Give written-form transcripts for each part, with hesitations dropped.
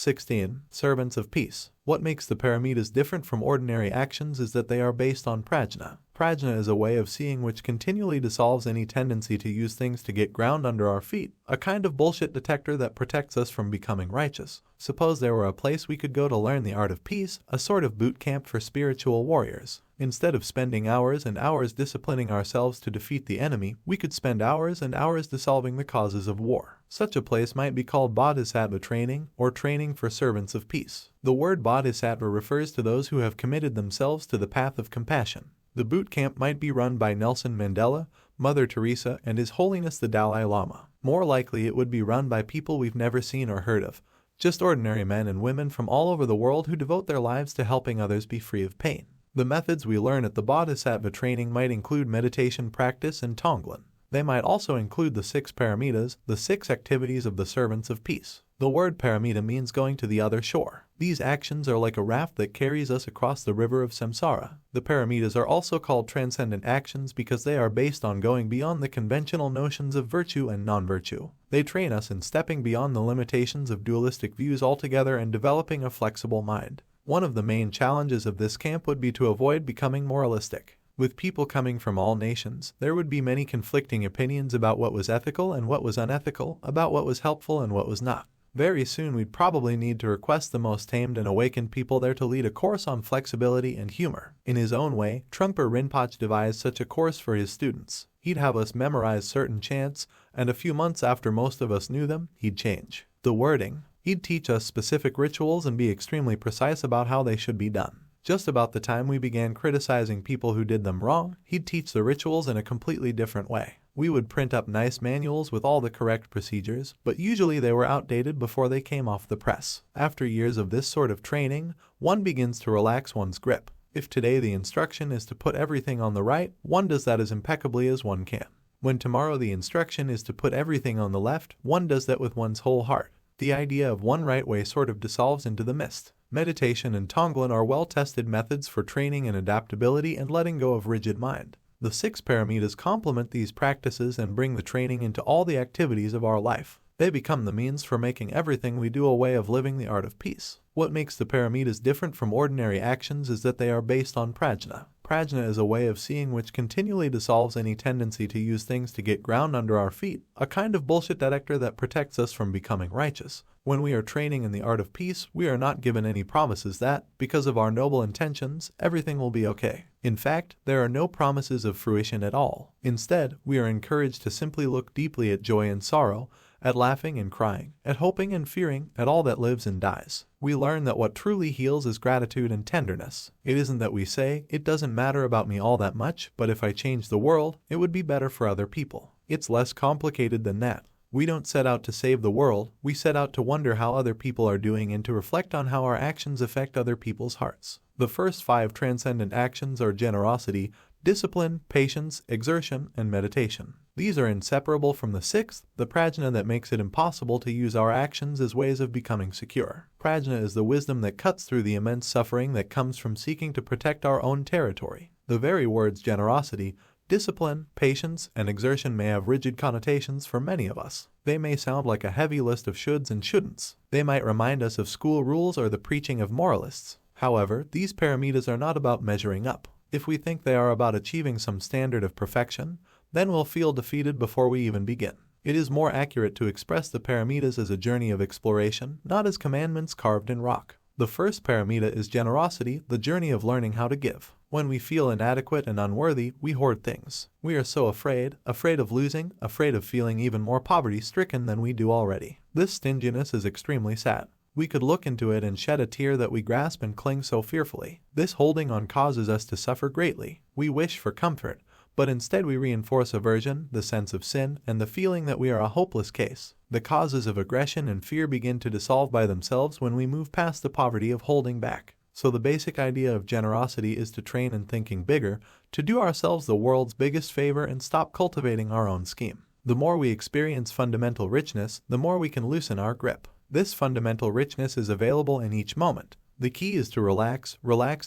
16. Servants of peace. What makes the paramitas different from ordinary actions is that they are based on prajna. Prajna is a way of seeing which continually dissolves any tendency to use things to get ground under our feet, a kind of bullshit detector that protects us from becoming righteous. Suppose there were a place we could go to learn the art of peace, a sort of boot camp for spiritual warriors. Instead of spending hours and hours disciplining ourselves to defeat the enemy, we could spend hours and hours dissolving the causes of war. Such a place might be called bodhisattva training, or training for servants of peace. The word bodhisattva refers to those who have committed themselves to the path of compassion. The boot camp might be run by Nelson Mandela, Mother Teresa, and His Holiness the Dalai Lama. More likely it would be run by people we've never seen or heard of, just ordinary men and women from all over the world who devote their lives to helping others be free of pain. The methods we learn at the bodhisattva training might include meditation practice and tonglen. They might also include the 6 paramitas, the 6 activities of the servants of peace. The word paramita means going to the other shore. These actions are like a raft that carries us across the river of samsara. The paramitas are also called transcendent actions because they are based on going beyond the conventional notions of virtue and non-virtue. They train us in stepping beyond the limitations of dualistic views altogether and developing a flexible mind. One of the main challenges of this camp would be to avoid becoming moralistic. With people coming from all nations, there would be many conflicting opinions about what was ethical and what was unethical, about what was helpful and what was not. Very soon we'd probably need to request the most tamed and awakened people there to lead a course on flexibility and humor. In his own way, Trungpa Rinpoche devised such a course for his students. He'd have us memorize certain chants, and a few months after most of us knew them, he'd change the wording. He'd teach us specific rituals and be extremely precise about how they should be done. Just about the time we began criticizing people who did them wrong, he'd teach the rituals in a completely different way. We would print up nice manuals with all the correct procedures, but usually they were outdated before they came off the press. After years of this sort of training, one begins to relax one's grip. If today the instruction is to put everything on the right, one does that as impeccably as one can. When tomorrow the instruction is to put everything on the left, one does that with one's whole heart. The idea of one right way sort of dissolves into the mist. Meditation and tonglen are well-tested methods for training in adaptability and letting go of rigid mind. The 6 paramitas complement these practices and bring the training into all the activities of our life. They become the means for making everything we do a way of living the art of peace. What makes the paramitas different from ordinary actions is that they are based on prajna. Prajna is a way of seeing which continually dissolves any tendency to use things to get ground under our feet, a kind of bullshit detector that protects us from becoming righteous. When we are training in the art of peace, we are not given any promises that, because of our noble intentions, everything will be okay. In fact, there are no promises of fruition at all. Instead, we are encouraged to simply look deeply at joy and sorrow, at laughing and crying, at hoping and fearing, at all that lives and dies. We learn that what truly heals is gratitude and tenderness. It isn't that we say, it doesn't matter about me all that much, but if I change the world, it would be better for other people. It's less complicated than that. We don't set out to save the world, we set out to wonder how other people are doing and to reflect on how our actions affect other people's hearts. The first 5 transcendent actions are generosity, discipline, patience, exertion, and meditation. These are inseparable from the 6th, the prajna that makes it impossible to use our actions as ways of becoming secure. Prajna is the wisdom that cuts through the immense suffering that comes from seeking to protect our own territory. The very words generosity, discipline, patience, and exertion may have rigid connotations for many of us. They may sound like a heavy list of shoulds and shouldn'ts. They might remind us of school rules or the preaching of moralists. However, these paramitas are not about measuring up. If we think they are about achieving some standard of perfection, then we'll feel defeated before we even begin. It is more accurate to express the paramitas as a journey of exploration, not as commandments carved in rock. The first paramita is generosity, the journey of learning how to give. When we feel inadequate and unworthy, we hoard things. We are so afraid of losing, afraid of feeling even more poverty-stricken than we do already. This stinginess is extremely sad. We could look into it and shed a tear that we grasp and cling so fearfully. This holding on causes us to suffer greatly. We wish for comfort, but instead we reinforce aversion, the sense of sin, and the feeling that we are a hopeless case. The causes of aggression and fear begin to dissolve by themselves when we move past the poverty of holding back. So the basic idea of generosity is to train in thinking bigger, to do ourselves the world's biggest favor and stop cultivating our own scheme. The more we experience fundamental richness, the more we can loosen our grip. This fundamental richness is available in each moment. The key is to relax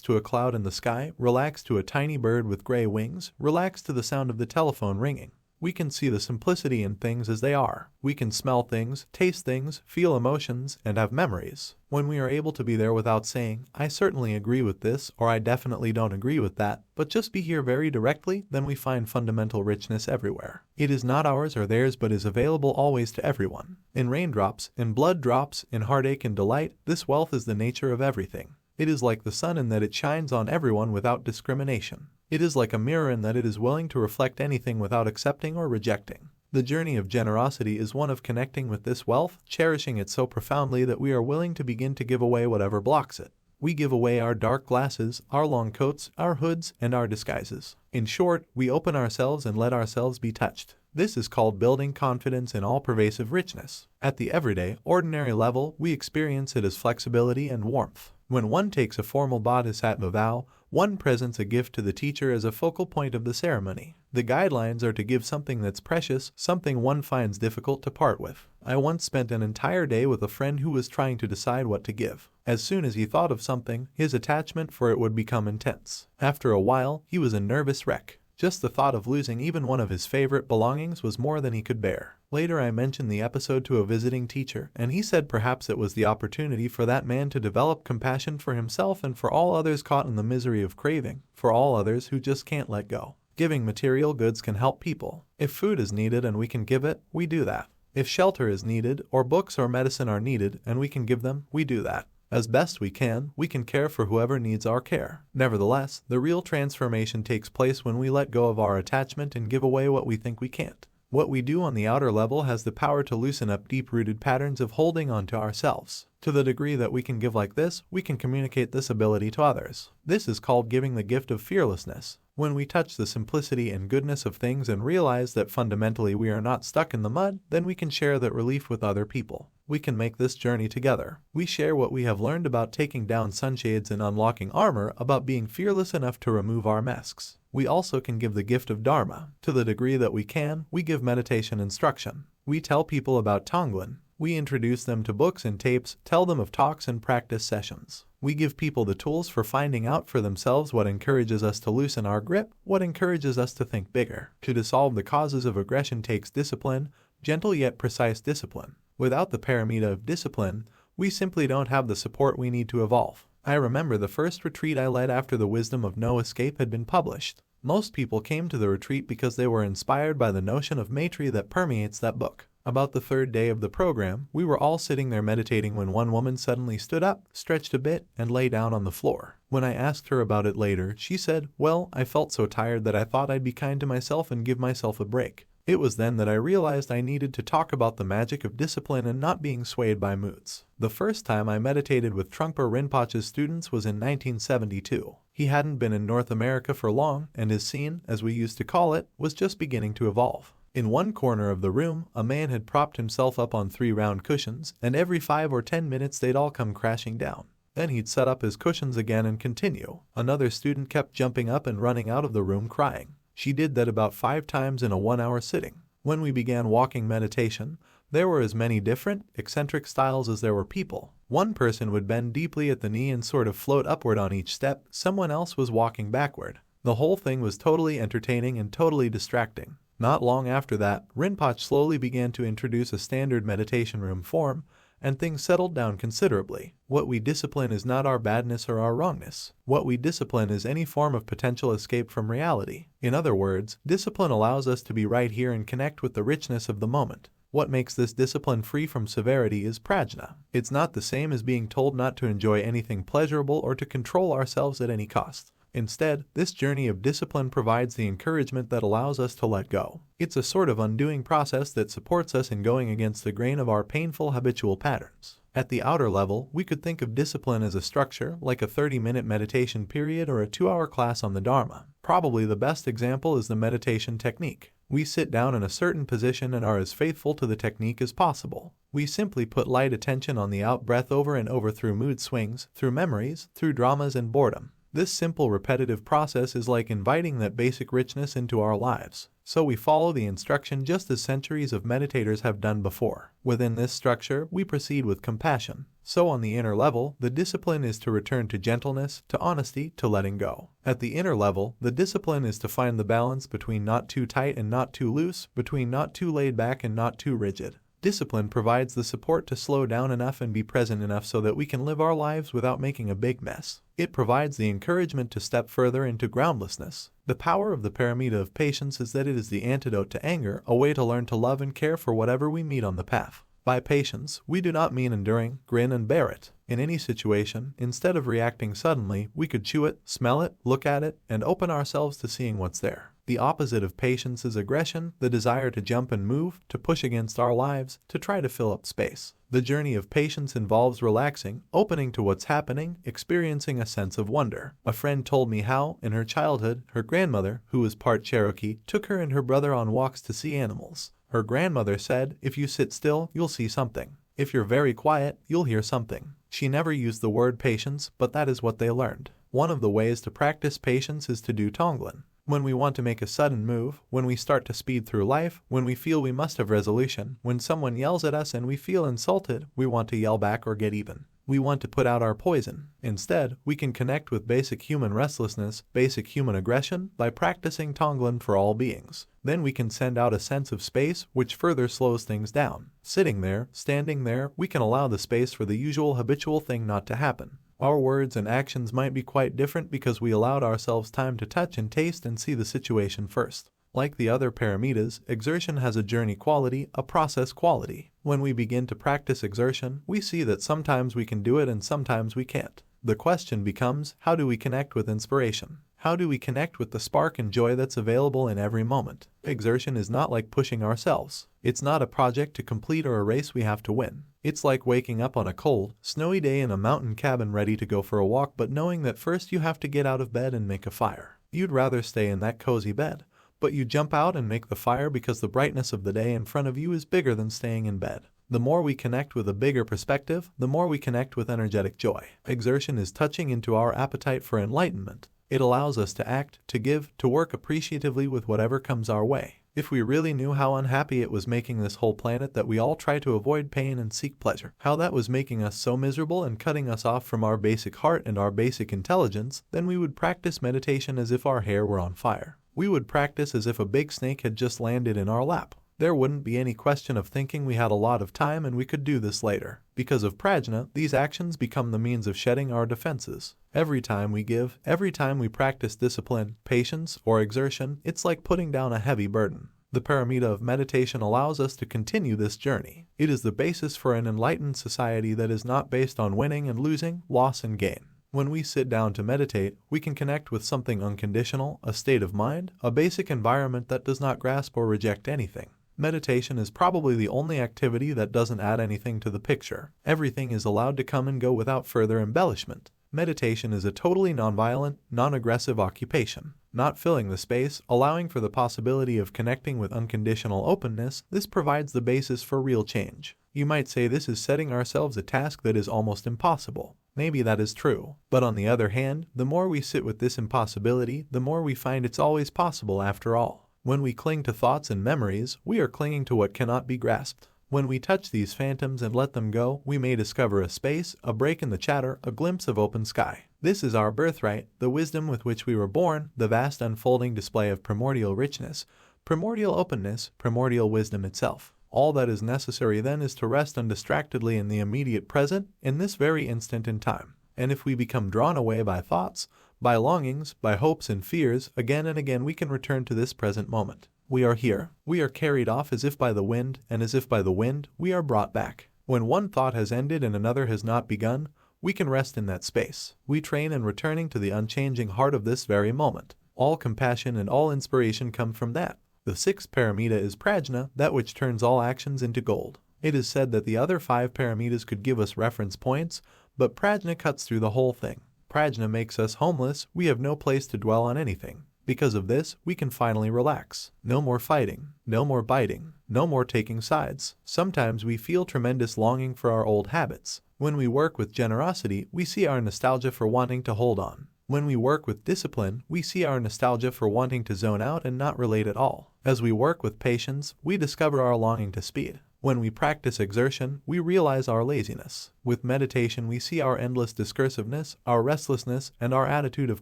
to a cloud in the sky, relax to a tiny bird with gray wings, relax to the sound of the telephone ringing. We can see the simplicity in things as they are. We can smell things, taste things, feel emotions, and have memories. When we are able to be there without saying, I certainly agree with this, or I definitely don't agree with that, but just be here very directly, then we find fundamental richness everywhere. It is not ours or theirs, but is available always to everyone. In raindrops, in blood drops, in heartache and delight, this wealth is the nature of everything. It is like the sun in that it shines on everyone without discrimination. It is like a mirror in that it is willing to reflect anything without accepting or rejecting. The journey of generosity is one of connecting with this wealth, cherishing it so profoundly that we are willing to begin to give away whatever blocks it. We give away our dark glasses, our long coats, our hoods, and our disguises. In short, we open ourselves and let ourselves be touched. This is called building confidence in all-pervasive richness. At the everyday, ordinary level, we experience it as flexibility and warmth. When one takes a formal bodhisattva vow, one presents a gift to the teacher as a focal point of the ceremony. The guidelines are to give something that's precious, something one finds difficult to part with. I once spent an entire day with a friend who was trying to decide what to give. As soon as he thought of something, his attachment for it would become intense. After a while, he was a nervous wreck. Just the thought of losing even one of his favorite belongings was more than he could bear. Later I mentioned the episode to a visiting teacher, and he said perhaps it was the opportunity for that man to develop compassion for himself and for all others caught in the misery of craving, for all others who just can't let go. Giving material goods can help people. If food is needed and we can give it, we do that. If shelter is needed, or books or medicine are needed and we can give them, we do that. As best we can care for whoever needs our care. Nevertheless, the real transformation takes place when we let go of our attachment and give away what we think we can't. What we do on the outer level has the power to loosen up deep-rooted patterns of holding on to ourselves. To the degree that we can give like this, we can communicate this ability to others. This is called giving the gift of fearlessness. When we touch the simplicity and goodness of things and realize that fundamentally we are not stuck in the mud, then we can share that relief with other people. We can make this journey together. We share what we have learned about taking down sunshades and unlocking armor, about being fearless enough to remove our masks. We also can give the gift of Dharma. To the degree that we can, we give meditation instruction. We tell people about Tonglen. We introduce them to books and tapes, tell them of talks and practice sessions. We give people the tools for finding out for themselves what encourages us to loosen our grip, what encourages us to think bigger. To dissolve the causes of aggression takes discipline, gentle yet precise discipline. Without the paramita of discipline, we simply don't have the support we need to evolve. I remember the first retreat I led after The Wisdom of No Escape had been published. Most people came to the retreat because they were inspired by the notion of Maitri that permeates that book. About the third day of the program, we were all sitting there meditating when one woman suddenly stood up, stretched a bit, and lay down on the floor. When I asked her about it later, she said, "Well, I felt so tired that I thought I'd be kind to myself and give myself a break." It was then that I realized I needed to talk about the magic of discipline and not being swayed by moods. The first time I meditated with Trungpa Rinpoche's students was in 1972. He hadn't been in North America for long, and his scene, as we used to call it, was just beginning to evolve. In one corner of the room, a man had propped himself up on 3 round cushions, and every 5 or 10 minutes they'd all come crashing down. Then he'd set up his cushions again and continue. Another student kept jumping up and running out of the room crying. She did that about 5 times in a 1-hour sitting. When we began walking meditation, there were as many different, eccentric styles as there were people. One person would bend deeply at the knee and sort of float upward on each step, someone else was walking backward. The whole thing was totally entertaining and totally distracting. Not long after that, Rinpoche slowly began to introduce a standard meditation room form, and things settled down considerably. What we discipline is not our badness or our wrongness. What we discipline is any form of potential escape from reality. In other words, discipline allows us to be right here and connect with the richness of the moment. What makes this discipline free from severity is prajna. It's not the same as being told not to enjoy anything pleasurable or to control ourselves at any cost. Instead, this journey of discipline provides the encouragement that allows us to let go. It's a sort of undoing process that supports us in going against the grain of our painful habitual patterns. At the outer level, we could think of discipline as a structure, like a 30-minute meditation period or a 2-hour class on the Dharma. Probably the best example is the meditation technique. We sit down in a certain position and are as faithful to the technique as possible. We simply put light attention on the out-breath over and over through mood swings, through memories, through dramas and boredom. This simple repetitive process is like inviting that basic richness into our lives. So we follow the instruction just as centuries of meditators have done before. Within this structure, we proceed with compassion. So on the inner level, the discipline is to return to gentleness, to honesty, to letting go. At the inner level, the discipline is to find the balance between not too tight and not too loose, between not too laid back and not too rigid. Discipline provides the support to slow down enough and be present enough so that we can live our lives without making a big mess. It provides the encouragement to step further into groundlessness. The power of the paramita of patience is that it is the antidote to anger, a way to learn to love and care for whatever we meet on the path. By patience, we do not mean enduring, grin and bear it. In any situation, instead of reacting suddenly, we could chew it, smell it, look at it, and open ourselves to seeing what's there. The opposite of patience is aggression, the desire to jump and move, to push against our lives, to try to fill up space. The journey of patience involves relaxing, opening to what's happening, experiencing a sense of wonder. A friend told me how, in her childhood, her grandmother, who was part Cherokee, took her and her brother on walks to see animals. Her grandmother said, "If you sit still, you'll see something. If you're very quiet, you'll hear something." She never used the word patience, but that is what they learned. One of the ways to practice patience is to do Tonglen. When we want to make a sudden move, when we start to speed through life, when we feel we must have resolution, when someone yells at us and we feel insulted, we want to yell back or get even. We want to put out our poison. Instead, we can connect with basic human restlessness, basic human aggression, by practicing Tonglen for all beings. Then we can send out a sense of space, which further slows things down. Sitting there, standing there, we can allow the space for the usual habitual thing not to happen. Our words and actions might be quite different because we allowed ourselves time to touch and taste and see the situation first. Like the other paramitas, exertion has a journey quality, a process quality. When we begin to practice exertion, we see that sometimes we can do it and sometimes we can't. The question becomes, how do we connect with inspiration? How do we connect with the spark and joy that's available in every moment? Exertion is not like pushing ourselves. It's not a project to complete or a race we have to win. It's like waking up on a cold, snowy day in a mountain cabin ready to go for a walk but knowing that first you have to get out of bed and make a fire. You'd rather stay in that cozy bed, but you jump out and make the fire because the brightness of the day in front of you is bigger than staying in bed. The more we connect with a bigger perspective, the more we connect with energetic joy. Exertion is touching into our appetite for enlightenment. It allows us to act, to give, to work appreciatively with whatever comes our way. If we really knew how unhappy it was making this whole planet that we all try to avoid pain and seek pleasure, how that was making us so miserable and cutting us off from our basic heart and our basic intelligence, then we would practice meditation as if our hair were on fire. We would practice as if a big snake had just landed in our lap. There wouldn't be any question of thinking we had a lot of time and we could do this later. Because of prajna, these actions become the means of shedding our defenses. Every time we give, every time we practice discipline, patience, or exertion, it's like putting down a heavy burden. The paramita of meditation allows us to continue this journey. It is the basis for an enlightened society that is not based on winning and losing, loss and gain. When we sit down to meditate, we can connect with something unconditional, a state of mind, a basic environment that does not grasp or reject anything. Meditation is probably the only activity that doesn't add anything to the picture. Everything is allowed to come and go without further embellishment. Meditation is a totally nonviolent, non-aggressive occupation. Not filling the space, allowing for the possibility of connecting with unconditional openness, this provides the basis for real change. You might say this is setting ourselves a task that is almost impossible. Maybe that is true. But on the other hand, the more we sit with this impossibility, the more we find it's always possible after all. When we cling to thoughts and memories, we are clinging to what cannot be grasped. When we touch these phantoms and let them go, we may discover a space, a break in the chatter, a glimpse of open sky. This is our birthright, the wisdom with which we were born, the vast unfolding display of primordial richness, primordial openness, primordial wisdom itself. All that is necessary then is to rest undistractedly in the immediate present, in this very instant in time. And if we become drawn away by thoughts, by longings, by hopes and fears, again and again we can return to this present moment. We are here. We are carried off as if by the wind, and as if by the wind, we are brought back. When one thought has ended and another has not begun, we can rest in that space. We train in returning to the unchanging heart of this very moment. All compassion and all inspiration come from that. The sixth paramita is prajna, that which turns all actions into gold. It is said that the other 5 paramitas could give us reference points, but prajna cuts through the whole thing. Prajna makes us homeless, we have no place to dwell on anything. Because of this, we can finally relax. No more fighting, no more biting, no more taking sides. Sometimes we feel tremendous longing for our old habits. When we work with generosity, we see our nostalgia for wanting to hold on. When we work with discipline, we see our nostalgia for wanting to zone out and not relate at all. As we work with patience, we discover our longing to speed. When we practice exertion, we realize our laziness. With meditation, we see our endless discursiveness, our restlessness, and our attitude of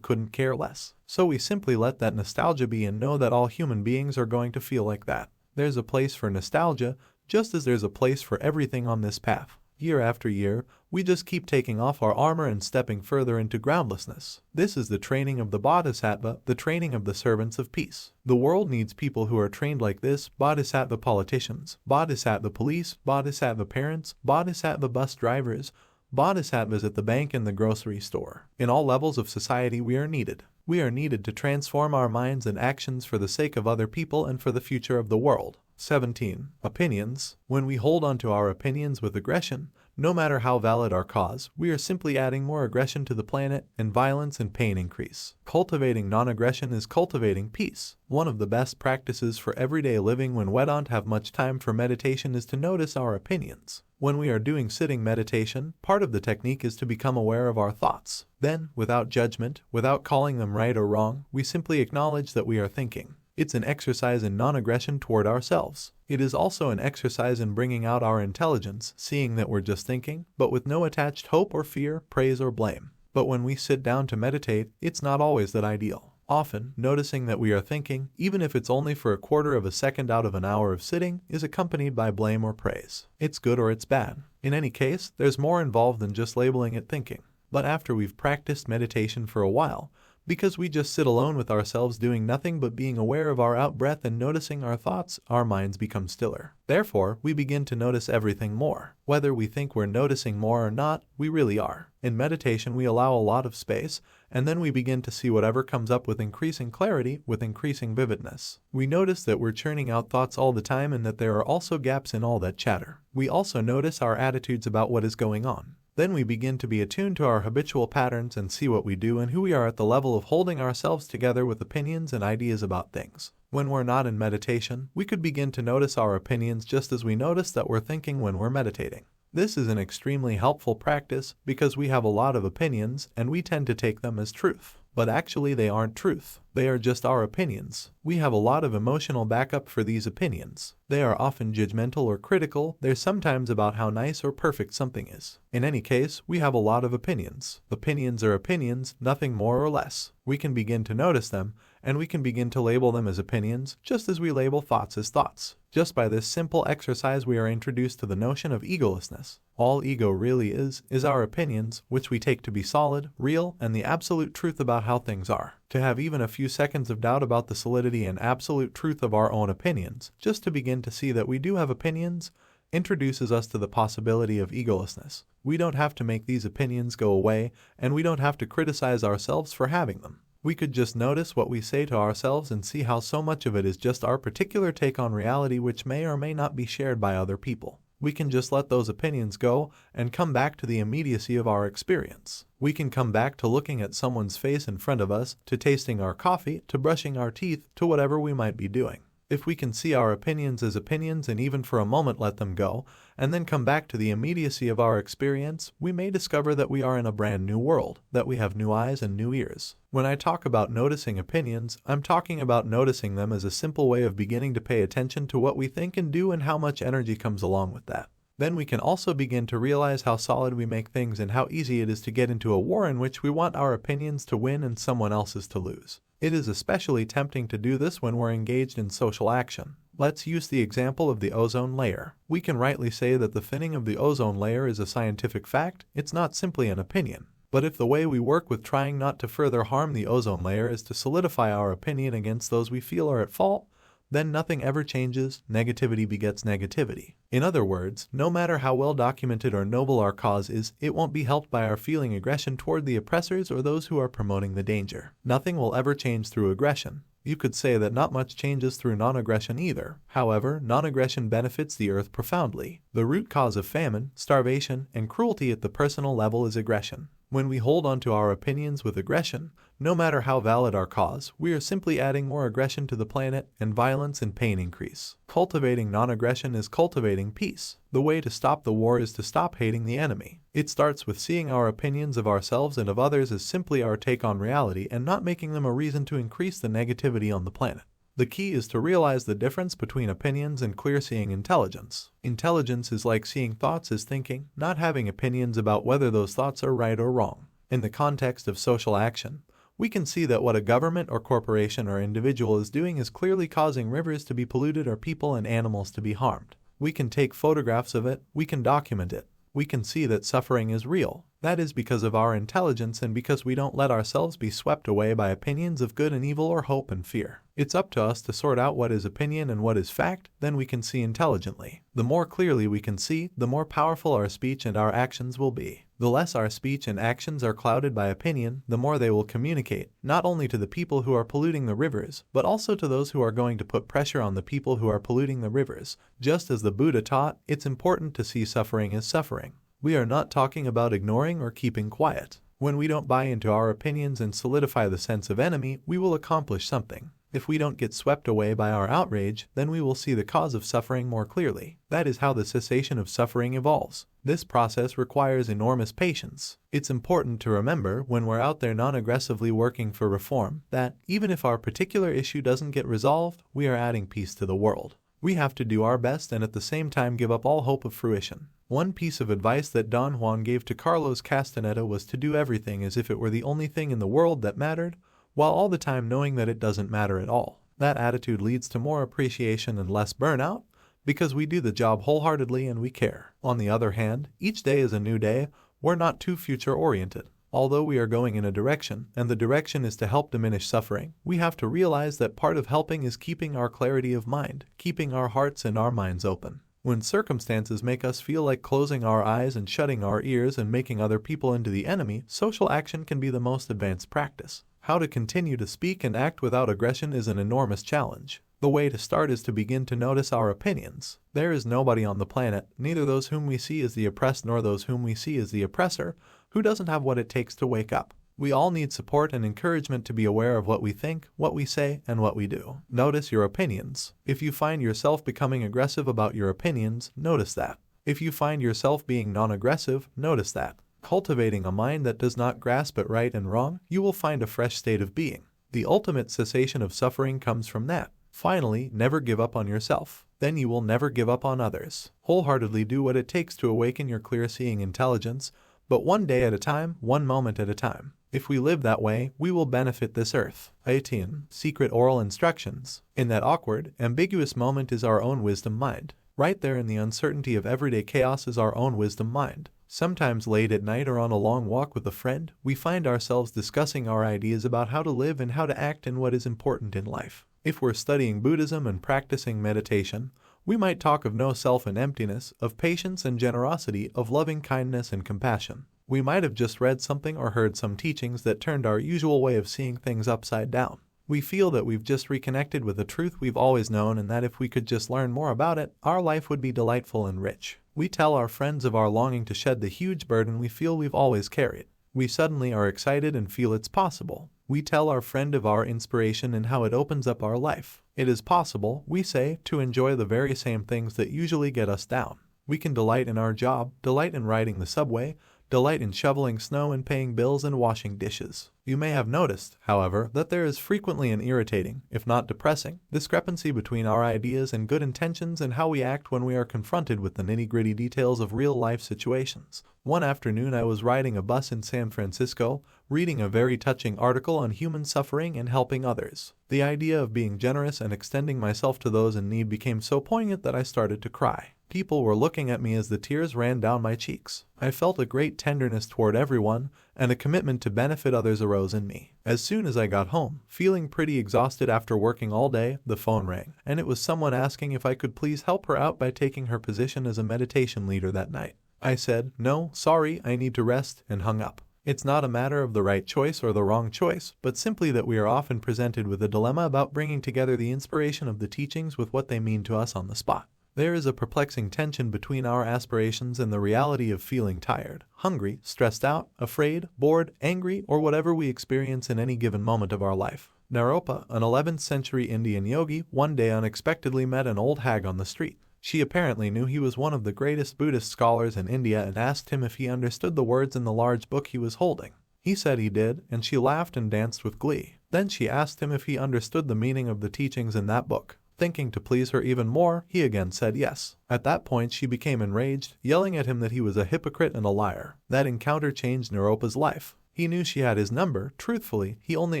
couldn't care less. So we simply let that nostalgia be and know that all human beings are going to feel like that. There's a place for nostalgia, just as there's a place for everything on this path. Year after year, we just keep taking off our armor and stepping further into groundlessness. This is the training of the bodhisattva, the training of the servants of peace. The world needs people who are trained like this: bodhisattva politicians, bodhisattva police, bodhisattva parents, bodhisattva bus drivers, bodhisattvas at the bank and the grocery store. In all levels of society we are needed. We are needed to transform our minds and actions for the sake of other people and for the future of the world. 17. Opinions. When we hold on to our opinions with aggression, no matter how valid our cause, we are simply adding more aggression to the planet, and violence and pain increase. Cultivating non-aggression is cultivating peace. One of the best practices for everyday living when we don't have much time for meditation is to notice our opinions. When we are doing sitting meditation, part of the technique is to become aware of our thoughts. Then, without judgment, without calling them right or wrong, we simply acknowledge that we are thinking. It's an exercise in non-aggression toward ourselves. It is also an exercise in bringing out our intelligence, seeing that we're just thinking, but with no attached hope or fear, praise or blame. But when we sit down to meditate, it's not always that ideal. Often, noticing that we are thinking, even if it's only for a quarter of a second out of an hour of sitting, is accompanied by blame or praise. It's good or it's bad. In any case, there's more involved than just labeling it thinking. But after we've practiced meditation for a while, because we just sit alone with ourselves doing nothing but being aware of our out-breath and noticing our thoughts, our minds become stiller. Therefore, we begin to notice everything more. Whether we think we're noticing more or not, we really are. In meditation, we allow a lot of space, and then we begin to see whatever comes up with increasing clarity, with increasing vividness. We notice that we're churning out thoughts all the time and that there are also gaps in all that chatter. We also notice our attitudes about what is going on. Then we begin to be attuned to our habitual patterns and see what we do and who we are at the level of holding ourselves together with opinions and ideas about things. When we're not in meditation, we could begin to notice our opinions just as we notice that we're thinking when we're meditating. This is an extremely helpful practice because we have a lot of opinions and we tend to take them as truth. But actually they aren't truth. They are just our opinions. We have a lot of emotional backup for these opinions. They are often judgmental or critical. They're sometimes about how nice or perfect something is. In any case, we have a lot of opinions. Opinions are opinions, nothing more or less. We can begin to notice them, and we can begin to label them as opinions, just as we label thoughts as thoughts. Just by this simple exercise we are introduced to the notion of egolessness. All ego really is our opinions, which we take to be solid, real, and the absolute truth about how things are. To have even a few seconds of doubt about the solidity and absolute truth of our own opinions, just to begin to see that we do have opinions, introduces us to the possibility of egolessness. We don't have to make these opinions go away, and we don't have to criticize ourselves for having them. We could just notice what we say to ourselves and see how so much of it is just our particular take on reality, which may or may not be shared by other people. We can just let those opinions go and come back to the immediacy of our experience. We can come back to looking at someone's face in front of us, to tasting our coffee, to brushing our teeth, to whatever we might be doing. If we can see our opinions as opinions and even for a moment let them go, and then come back to the immediacy of our experience, we may discover that we are in a brand new world, that we have new eyes and new ears. When I talk about noticing opinions, I'm talking about noticing them as a simple way of beginning to pay attention to what we think and do and how much energy comes along with that. Then we can also begin to realize how solid we make things and how easy it is to get into a war in which we want our opinions to win and someone else's to lose. It is especially tempting to do this when we're engaged in social action. Let's use the example of the ozone layer. We can rightly say that the thinning of the ozone layer is a scientific fact. It's not simply an opinion. But if the way we work with trying not to further harm the ozone layer is to solidify our opinion against those we feel are at fault, then nothing ever changes. Negativity begets negativity. In other words, no matter how well documented or noble our cause is, it won't be helped by our feeling aggression toward the oppressors or those who are promoting the danger. Nothing will ever change through aggression. You could say that not much changes through non-aggression either. However, non-aggression benefits the earth profoundly. The root cause of famine, starvation, and cruelty at the personal level is aggression. When we hold on to our opinions with aggression, no matter how valid our cause, we are simply adding more aggression to the planet, and violence and pain increase. Cultivating non-aggression is cultivating peace. The way to stop the war is to stop hating the enemy. It starts with seeing our opinions of ourselves and of others as simply our take on reality and not making them a reason to increase the negativity on the planet. The key is to realize the difference between opinions and clear-seeing intelligence. Intelligence is like seeing thoughts as thinking, not having opinions about whether those thoughts are right or wrong. In the context of social action, we can see that what a government or corporation or individual is doing is clearly causing rivers to be polluted or people and animals to be harmed. We can take photographs of it, we can document it. We can see that suffering is real. That is because of our intelligence and because we don't let ourselves be swept away by opinions of good and evil or hope and fear. It's up to us to sort out what is opinion and what is fact, then we can see intelligently. The more clearly we can see, the more powerful our speech and our actions will be. The less our speech and actions are clouded by opinion, the more they will communicate, not only to the people who are polluting the rivers, but also to those who are going to put pressure on the people who are polluting the rivers. Just as the Buddha taught, it's important to see suffering as suffering. We are not talking about ignoring or keeping quiet. When we don't buy into our opinions and solidify the sense of enemy, we will accomplish something. If we don't get swept away by our outrage, then we will see the cause of suffering more clearly. That is how the cessation of suffering evolves. This process requires enormous patience. It's important to remember, when we're out there non-aggressively working for reform, that even if our particular issue doesn't get resolved, we are adding peace to the world. We have to do our best and at the same time give up all hope of fruition. One piece of advice that Don Juan gave to Carlos Castaneda was to do everything as if it were the only thing in the world that mattered, while all the time knowing that it doesn't matter at all. That attitude leads to more appreciation and less burnout, because we do the job wholeheartedly and we care. On the other hand, each day is a new day. We're not too future-oriented. Although we are going in a direction, and the direction is to help diminish suffering, we have to realize that part of helping is keeping our clarity of mind, keeping our hearts and our minds open. When circumstances make us feel like closing our eyes and shutting our ears and making other people into the enemy, social action can be the most advanced practice. How to continue to speak and act without aggression is an enormous challenge. The way to start is to begin to notice our opinions. There is nobody on the planet, neither those whom we see as the oppressed nor those whom we see as the oppressor, who doesn't have what it takes to wake up. We all need support and encouragement to be aware of what we think, what we say, and what we do. Notice your opinions. If you find yourself becoming aggressive about your opinions, notice that. If you find yourself being non-aggressive, notice that. Cultivating a mind that does not grasp at right and wrong, you will find a fresh state of being. The ultimate cessation of suffering comes from that. Finally, never give up on yourself. Then you will never give up on others. Wholeheartedly do what it takes to awaken your clear-seeing intelligence, but one day at a time, one moment at a time. If we live that way, we will benefit this earth. 18. Secret oral instructions. In that awkward, ambiguous moment is our own wisdom mind. Right there in the uncertainty of everyday chaos is our own wisdom mind. Sometimes late at night or on a long walk with a friend, we find ourselves discussing our ideas about how to live and how to act and what is important in life. If we're studying Buddhism and practicing meditation, we might talk of no self and emptiness, of patience and generosity, of loving kindness and compassion. We might have just read something or heard some teachings that turned our usual way of seeing things upside down. We feel that we've just reconnected with a truth we've always known and that if we could just learn more about it, our life would be delightful and rich. We tell our friends of our longing to shed the huge burden we feel we've always carried. We suddenly are excited and feel it's possible. We tell our friend of our inspiration and how it opens up our life. It is possible, we say, to enjoy the very same things that usually get us down. We can delight in our job, delight in riding the subway, delight in shoveling snow and paying bills and washing dishes. You may have noticed, however, that there is frequently an irritating, if not depressing, discrepancy between our ideas and good intentions and how we act when we are confronted with the nitty-gritty details of real-life situations. One afternoon I was riding a bus in San Francisco, reading a very touching article on human suffering and helping others. The idea of being generous and extending myself to those in need became so poignant that I started to cry. People were looking at me as the tears ran down my cheeks. I felt a great tenderness toward everyone, and a commitment to benefit others arose in me. As soon as I got home, feeling pretty exhausted after working all day, the phone rang, and it was someone asking if I could please help her out by taking her position as a meditation leader that night. I said, "No, sorry, I need to rest," and hung up. It's not a matter of the right choice or the wrong choice, but simply that we are often presented with a dilemma about bringing together the inspiration of the teachings with what they mean to us on the spot. There is a perplexing tension between our aspirations and the reality of feeling tired, hungry, stressed out, afraid, bored, angry, or whatever we experience in any given moment of our life. Naropa, an 11th century Indian yogi, one day unexpectedly met an old hag on the street. She apparently knew he was one of the greatest Buddhist scholars in India and asked him if he understood the words in the large book he was holding. He said he did, and she laughed and danced with glee. Then she asked him if he understood the meaning of the teachings in that book. Thinking to please her even more, he again said yes. At that point she became enraged, yelling at him that he was a hypocrite and a liar. That encounter changed Naropa's life. He knew she had his number. Truthfully, he only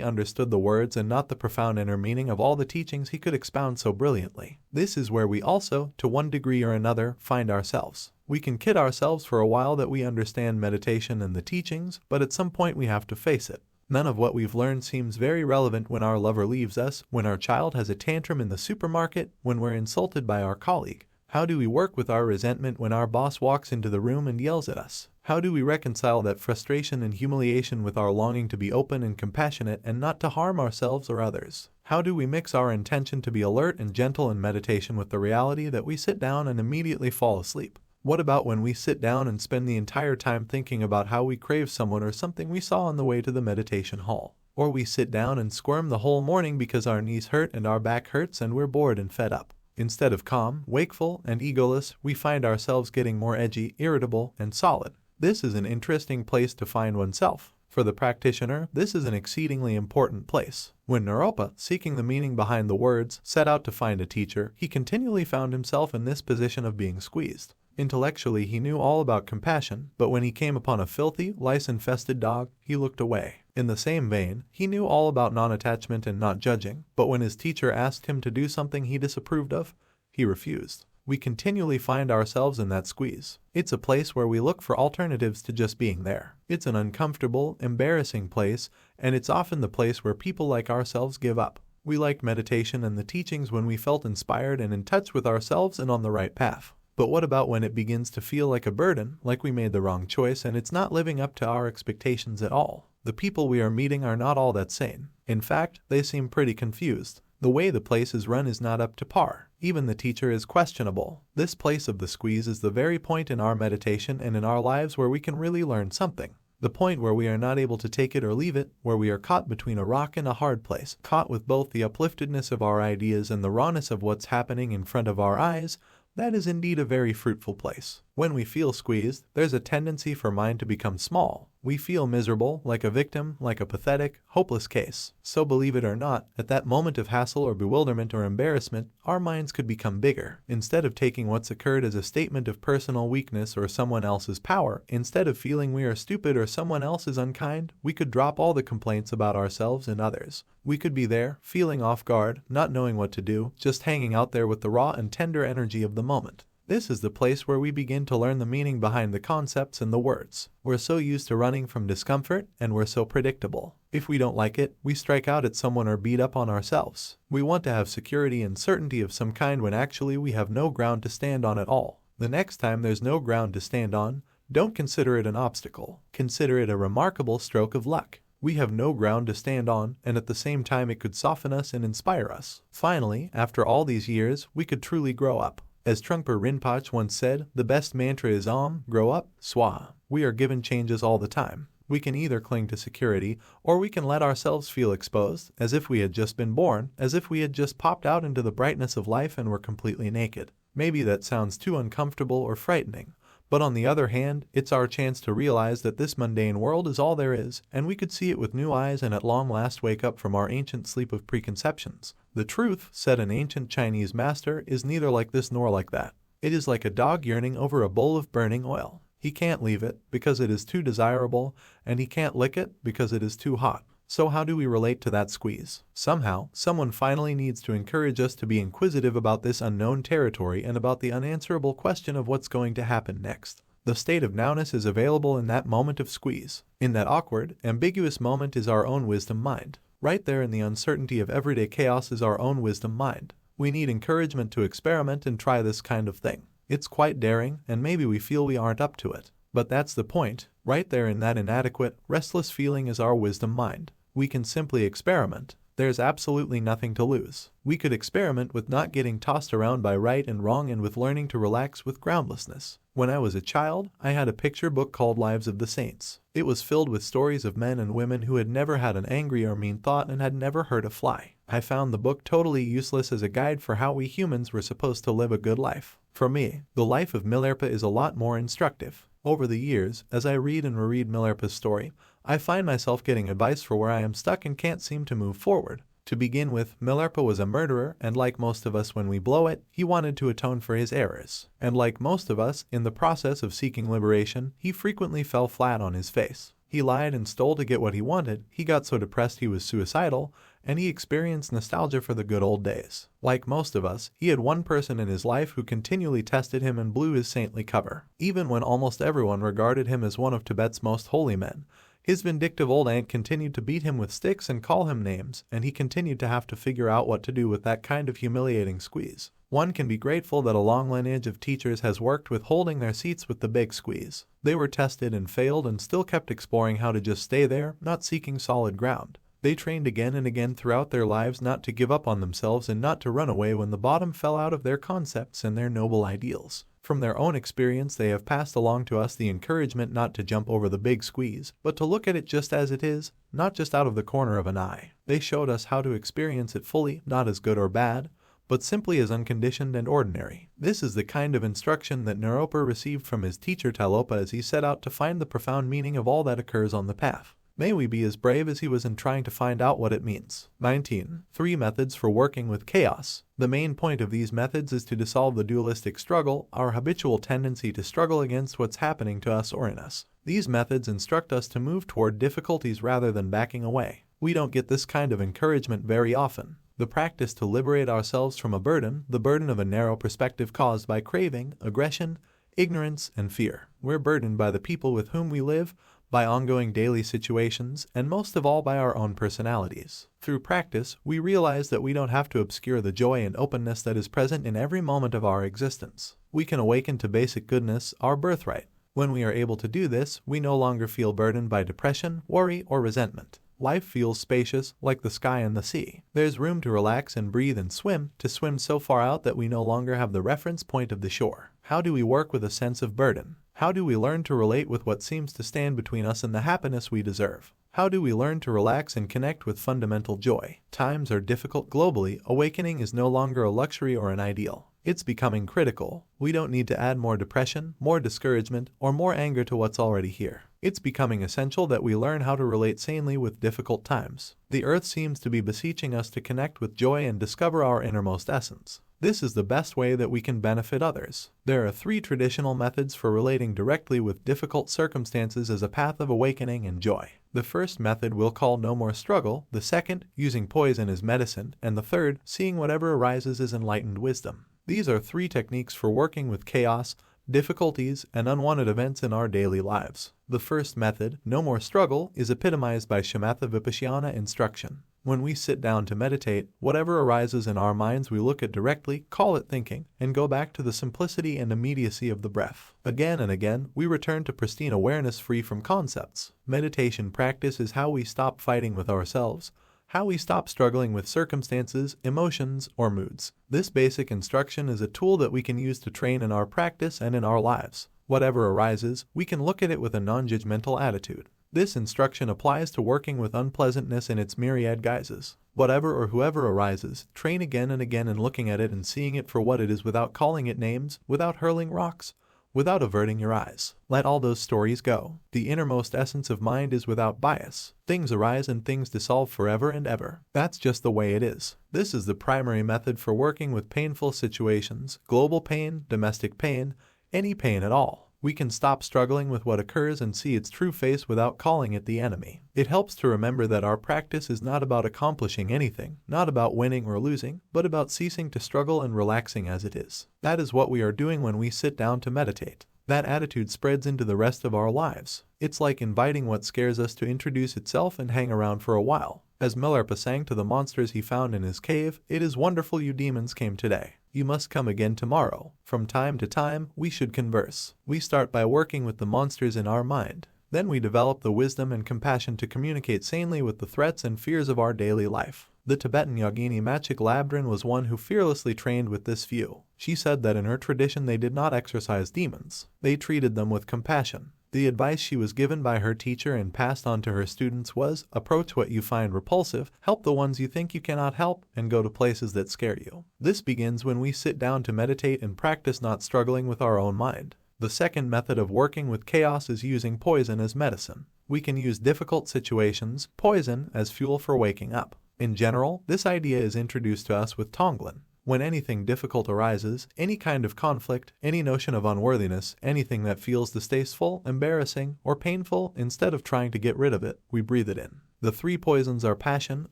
understood the words and not the profound inner meaning of all the teachings he could expound so brilliantly. This is where we also, to one degree or another, find ourselves. We can kid ourselves for a while that we understand meditation and the teachings, but at some point we have to face it. None of what we've learned seems very relevant when our lover leaves us, when our child has a tantrum in the supermarket, when we're insulted by our colleague. How do we work with our resentment when our boss walks into the room and yells at us? How do we reconcile that frustration and humiliation with our longing to be open and compassionate and not to harm ourselves or others? How do we mix our intention to be alert and gentle in meditation with the reality that we sit down and immediately fall asleep? What about when we sit down and spend the entire time thinking about how we crave someone or something we saw on the way to the meditation hall? Or we sit down and squirm the whole morning because our knees hurt and our back hurts and we're bored and fed up. Instead of calm, wakeful, and egoless, we find ourselves getting more edgy, irritable, and solid. This is an interesting place to find oneself. For the practitioner, this is an exceedingly important place. When Naropa, seeking the meaning behind the words, set out to find a teacher, he continually found himself in this position of being squeezed. Intellectually, he knew all about compassion, but when he came upon a filthy, lice-infested dog, he looked away. In the same vein, he knew all about non-attachment and not judging, but when his teacher asked him to do something he disapproved of, he refused. We continually find ourselves in that squeeze. It's a place where we look for alternatives to just being there. It's an uncomfortable, embarrassing place, and it's often the place where people like ourselves give up. We liked meditation and the teachings when we felt inspired and in touch with ourselves and on the right path. But what about when it begins to feel like a burden, like we made the wrong choice and it's not living up to our expectations at all? The people we are meeting are not all that sane. In fact, they seem pretty confused. The way the place is run is not up to par. Even the teacher is questionable. This place of the squeeze is the very point in our meditation and in our lives where we can really learn something. The point where we are not able to take it or leave it, where we are caught between a rock and a hard place, caught with both the upliftedness of our ideas and the rawness of what's happening in front of our eyes. That is indeed a very fruitful place. When we feel squeezed, there's a tendency for mind to become small. We feel miserable, like a victim, like a pathetic, hopeless case. So believe it or not, at that moment of hassle or bewilderment or embarrassment, our minds could become bigger. Instead of taking what's occurred as a statement of personal weakness or someone else's power, instead of feeling we are stupid or someone else is unkind, we could drop all the complaints about ourselves and others. We could be there, feeling off guard, not knowing what to do, just hanging out there with the raw and tender energy of the moment. This is the place where we begin to learn the meaning behind the concepts and the words. We're so used to running from discomfort, and we're so predictable. If we don't like it, we strike out at someone or beat up on ourselves. We want to have security and certainty of some kind when actually we have no ground to stand on at all. The next time there's no ground to stand on, don't consider it an obstacle. Consider it a remarkable stroke of luck. We have no ground to stand on, and at the same time it could soften us and inspire us. Finally, after all these years, we could truly grow up. As Trungpa Rinpoche once said, the best mantra is grow up, swa. We are given changes all the time. We can either cling to security, or we can let ourselves feel exposed, as if we had just been born, as if we had just popped out into the brightness of life and were completely naked. Maybe that sounds too uncomfortable or frightening. But on the other hand, it's our chance to realize that this mundane world is all there is, and we could see it with new eyes and at long last wake up from our ancient sleep of preconceptions. The truth, said an ancient Chinese master, is neither like this nor like that. It is like a dog yearning over a bowl of burning oil. He can't leave it because it is too desirable, and he can't lick it because it is too hot. So how do we relate to that squeeze? Somehow, someone finally needs to encourage us to be inquisitive about this unknown territory and about the unanswerable question of what's going to happen next. The state of nowness is available in that moment of squeeze. In that awkward, ambiguous moment is our own wisdom mind. Right there in the uncertainty of everyday chaos is our own wisdom mind. We need encouragement to experiment and try this kind of thing. It's quite daring, and maybe we feel we aren't up to it. But that's the point. Right there in that inadequate, restless feeling is our wisdom mind. We can simply experiment. There's absolutely nothing to lose. We could experiment with not getting tossed around by right and wrong and with learning to relax with groundlessness. When I was a child, I had a picture book called Lives of the Saints. It was filled with stories of men and women who had never had an angry or mean thought and had never hurt a fly. I found the book totally useless as a guide for how we humans were supposed to live a good life. For me, the life of Milerpa is a lot more instructive. Over the years, as I read and reread Milerpa's story, I find myself getting advice for where I am stuck and can't seem to move forward. To begin with, Milerpa was a murderer, and like most of us when we blow it, he wanted to atone for his errors. And like most of us, in the process of seeking liberation, he frequently fell flat on his face. He lied and stole to get what he wanted, he got so depressed he was suicidal, and he experienced nostalgia for the good old days. Like most of us, he had one person in his life who continually tested him and blew his saintly cover. Even when almost everyone regarded him as one of Tibet's most holy men, his vindictive old aunt continued to beat him with sticks and call him names, and he continued to have to figure out what to do with that kind of humiliating squeeze. One can be grateful that a long lineage of teachers has worked with holding their seats with the big squeeze. They were tested and failed and still kept exploring how to just stay there, not seeking solid ground. They trained again and again throughout their lives not to give up on themselves and not to run away when the bottom fell out of their concepts and their noble ideals. From their own experience, they have passed along to us the encouragement not to jump over the big squeeze, but to look at it just as it is, not just out of the corner of an eye. They showed us how to experience it fully, not as good or bad, but simply as unconditioned and ordinary. This is the kind of instruction that Naropa received from his teacher Talopa as he set out to find the profound meaning of all that occurs on the path. May we be as brave as he was in trying to find out what it means. 19. 3 methods for working with chaos. The main point of these methods is to dissolve the dualistic struggle, our habitual tendency to struggle against what's happening to us or in us. These methods instruct us to move toward difficulties rather than backing away. We don't get this kind of encouragement very often. The practice to liberate ourselves from a burden, the burden of a narrow perspective caused by craving, aggression, ignorance, and fear. We're burdened by the people with whom we live, by ongoing daily situations, and most of all by our own personalities. Through practice, we realize that we don't have to obscure the joy and openness that is present in every moment of our existence. We can awaken to basic goodness, our birthright. When we are able to do this, we no longer feel burdened by depression, worry, or resentment. Life feels spacious, like the sky and the sea. There's room to relax and breathe and swim, to swim so far out that we no longer have the reference point of the shore. How do we work with a sense of burden? How do we learn to relate with what seems to stand between us and the happiness we deserve? How do we learn to relax and connect with fundamental joy? Times are difficult globally. Awakening is no longer a luxury or an ideal. It's becoming critical. We don't need to add more depression, more discouragement, or more anger to what's already here. It's becoming essential that we learn how to relate sanely with difficult times. The earth seems to be beseeching us to connect with joy and discover our innermost essence. This is the best way that we can benefit others. There are 3 traditional methods for relating directly with difficult circumstances as a path of awakening and joy. The first method we'll call no more struggle, the second, using poison as medicine, and the third, seeing whatever arises as enlightened wisdom. These are 3 techniques for working with chaos, difficulties, and unwanted events in our daily lives. The first method, no more struggle, is epitomized by Shamatha Vipassana instruction. When we sit down to meditate, whatever arises in our minds we look at directly, call it thinking, and go back to the simplicity and immediacy of the breath. Again and again, we return to pristine awareness free from concepts. Meditation practice is how we stop fighting with ourselves, how we stop struggling with circumstances, emotions, or moods. This basic instruction is a tool that we can use to train in our practice and in our lives. Whatever arises, we can look at it with a non-judgmental attitude. This instruction applies to working with unpleasantness in its myriad guises. Whatever or whoever arises, train again and again in looking at it and seeing it for what it is without calling it names, without hurling rocks, without averting your eyes. Let all those stories go. The innermost essence of mind is without bias. Things arise and things dissolve forever and ever. That's just the way it is. This is the primary method for working with painful situations, global pain, domestic pain, any pain at all. We can stop struggling with what occurs and see its true face without calling it the enemy. It helps to remember that our practice is not about accomplishing anything, not about winning or losing, but about ceasing to struggle and relaxing as it is. That is what we are doing when we sit down to meditate. That attitude spreads into the rest of our lives. It's like inviting what scares us to introduce itself and hang around for a while. As Milerpa sang to the monsters he found in his cave, "It is wonderful you demons came today. You must come again tomorrow." From time to time, we should converse. We start by working with the monsters in our mind. Then we develop the wisdom and compassion to communicate sanely with the threats and fears of our daily life. The Tibetan yogini Machik Labdrin was one who fearlessly trained with this view. She said that in her tradition they did not exorcise demons. They treated them with compassion. The advice she was given by her teacher and passed on to her students was, approach what you find repulsive, help the ones you think you cannot help, and go to places that scare you. This begins when we sit down to meditate and practice not struggling with our own mind. The second method of working with chaos is using poison as medicine. We can use difficult situations, poison, as fuel for waking up. In general, this idea is introduced to us with Tonglen. When anything difficult arises, any kind of conflict, any notion of unworthiness, anything that feels distasteful, embarrassing, or painful, instead of trying to get rid of it, we breathe it in. The three poisons are passion,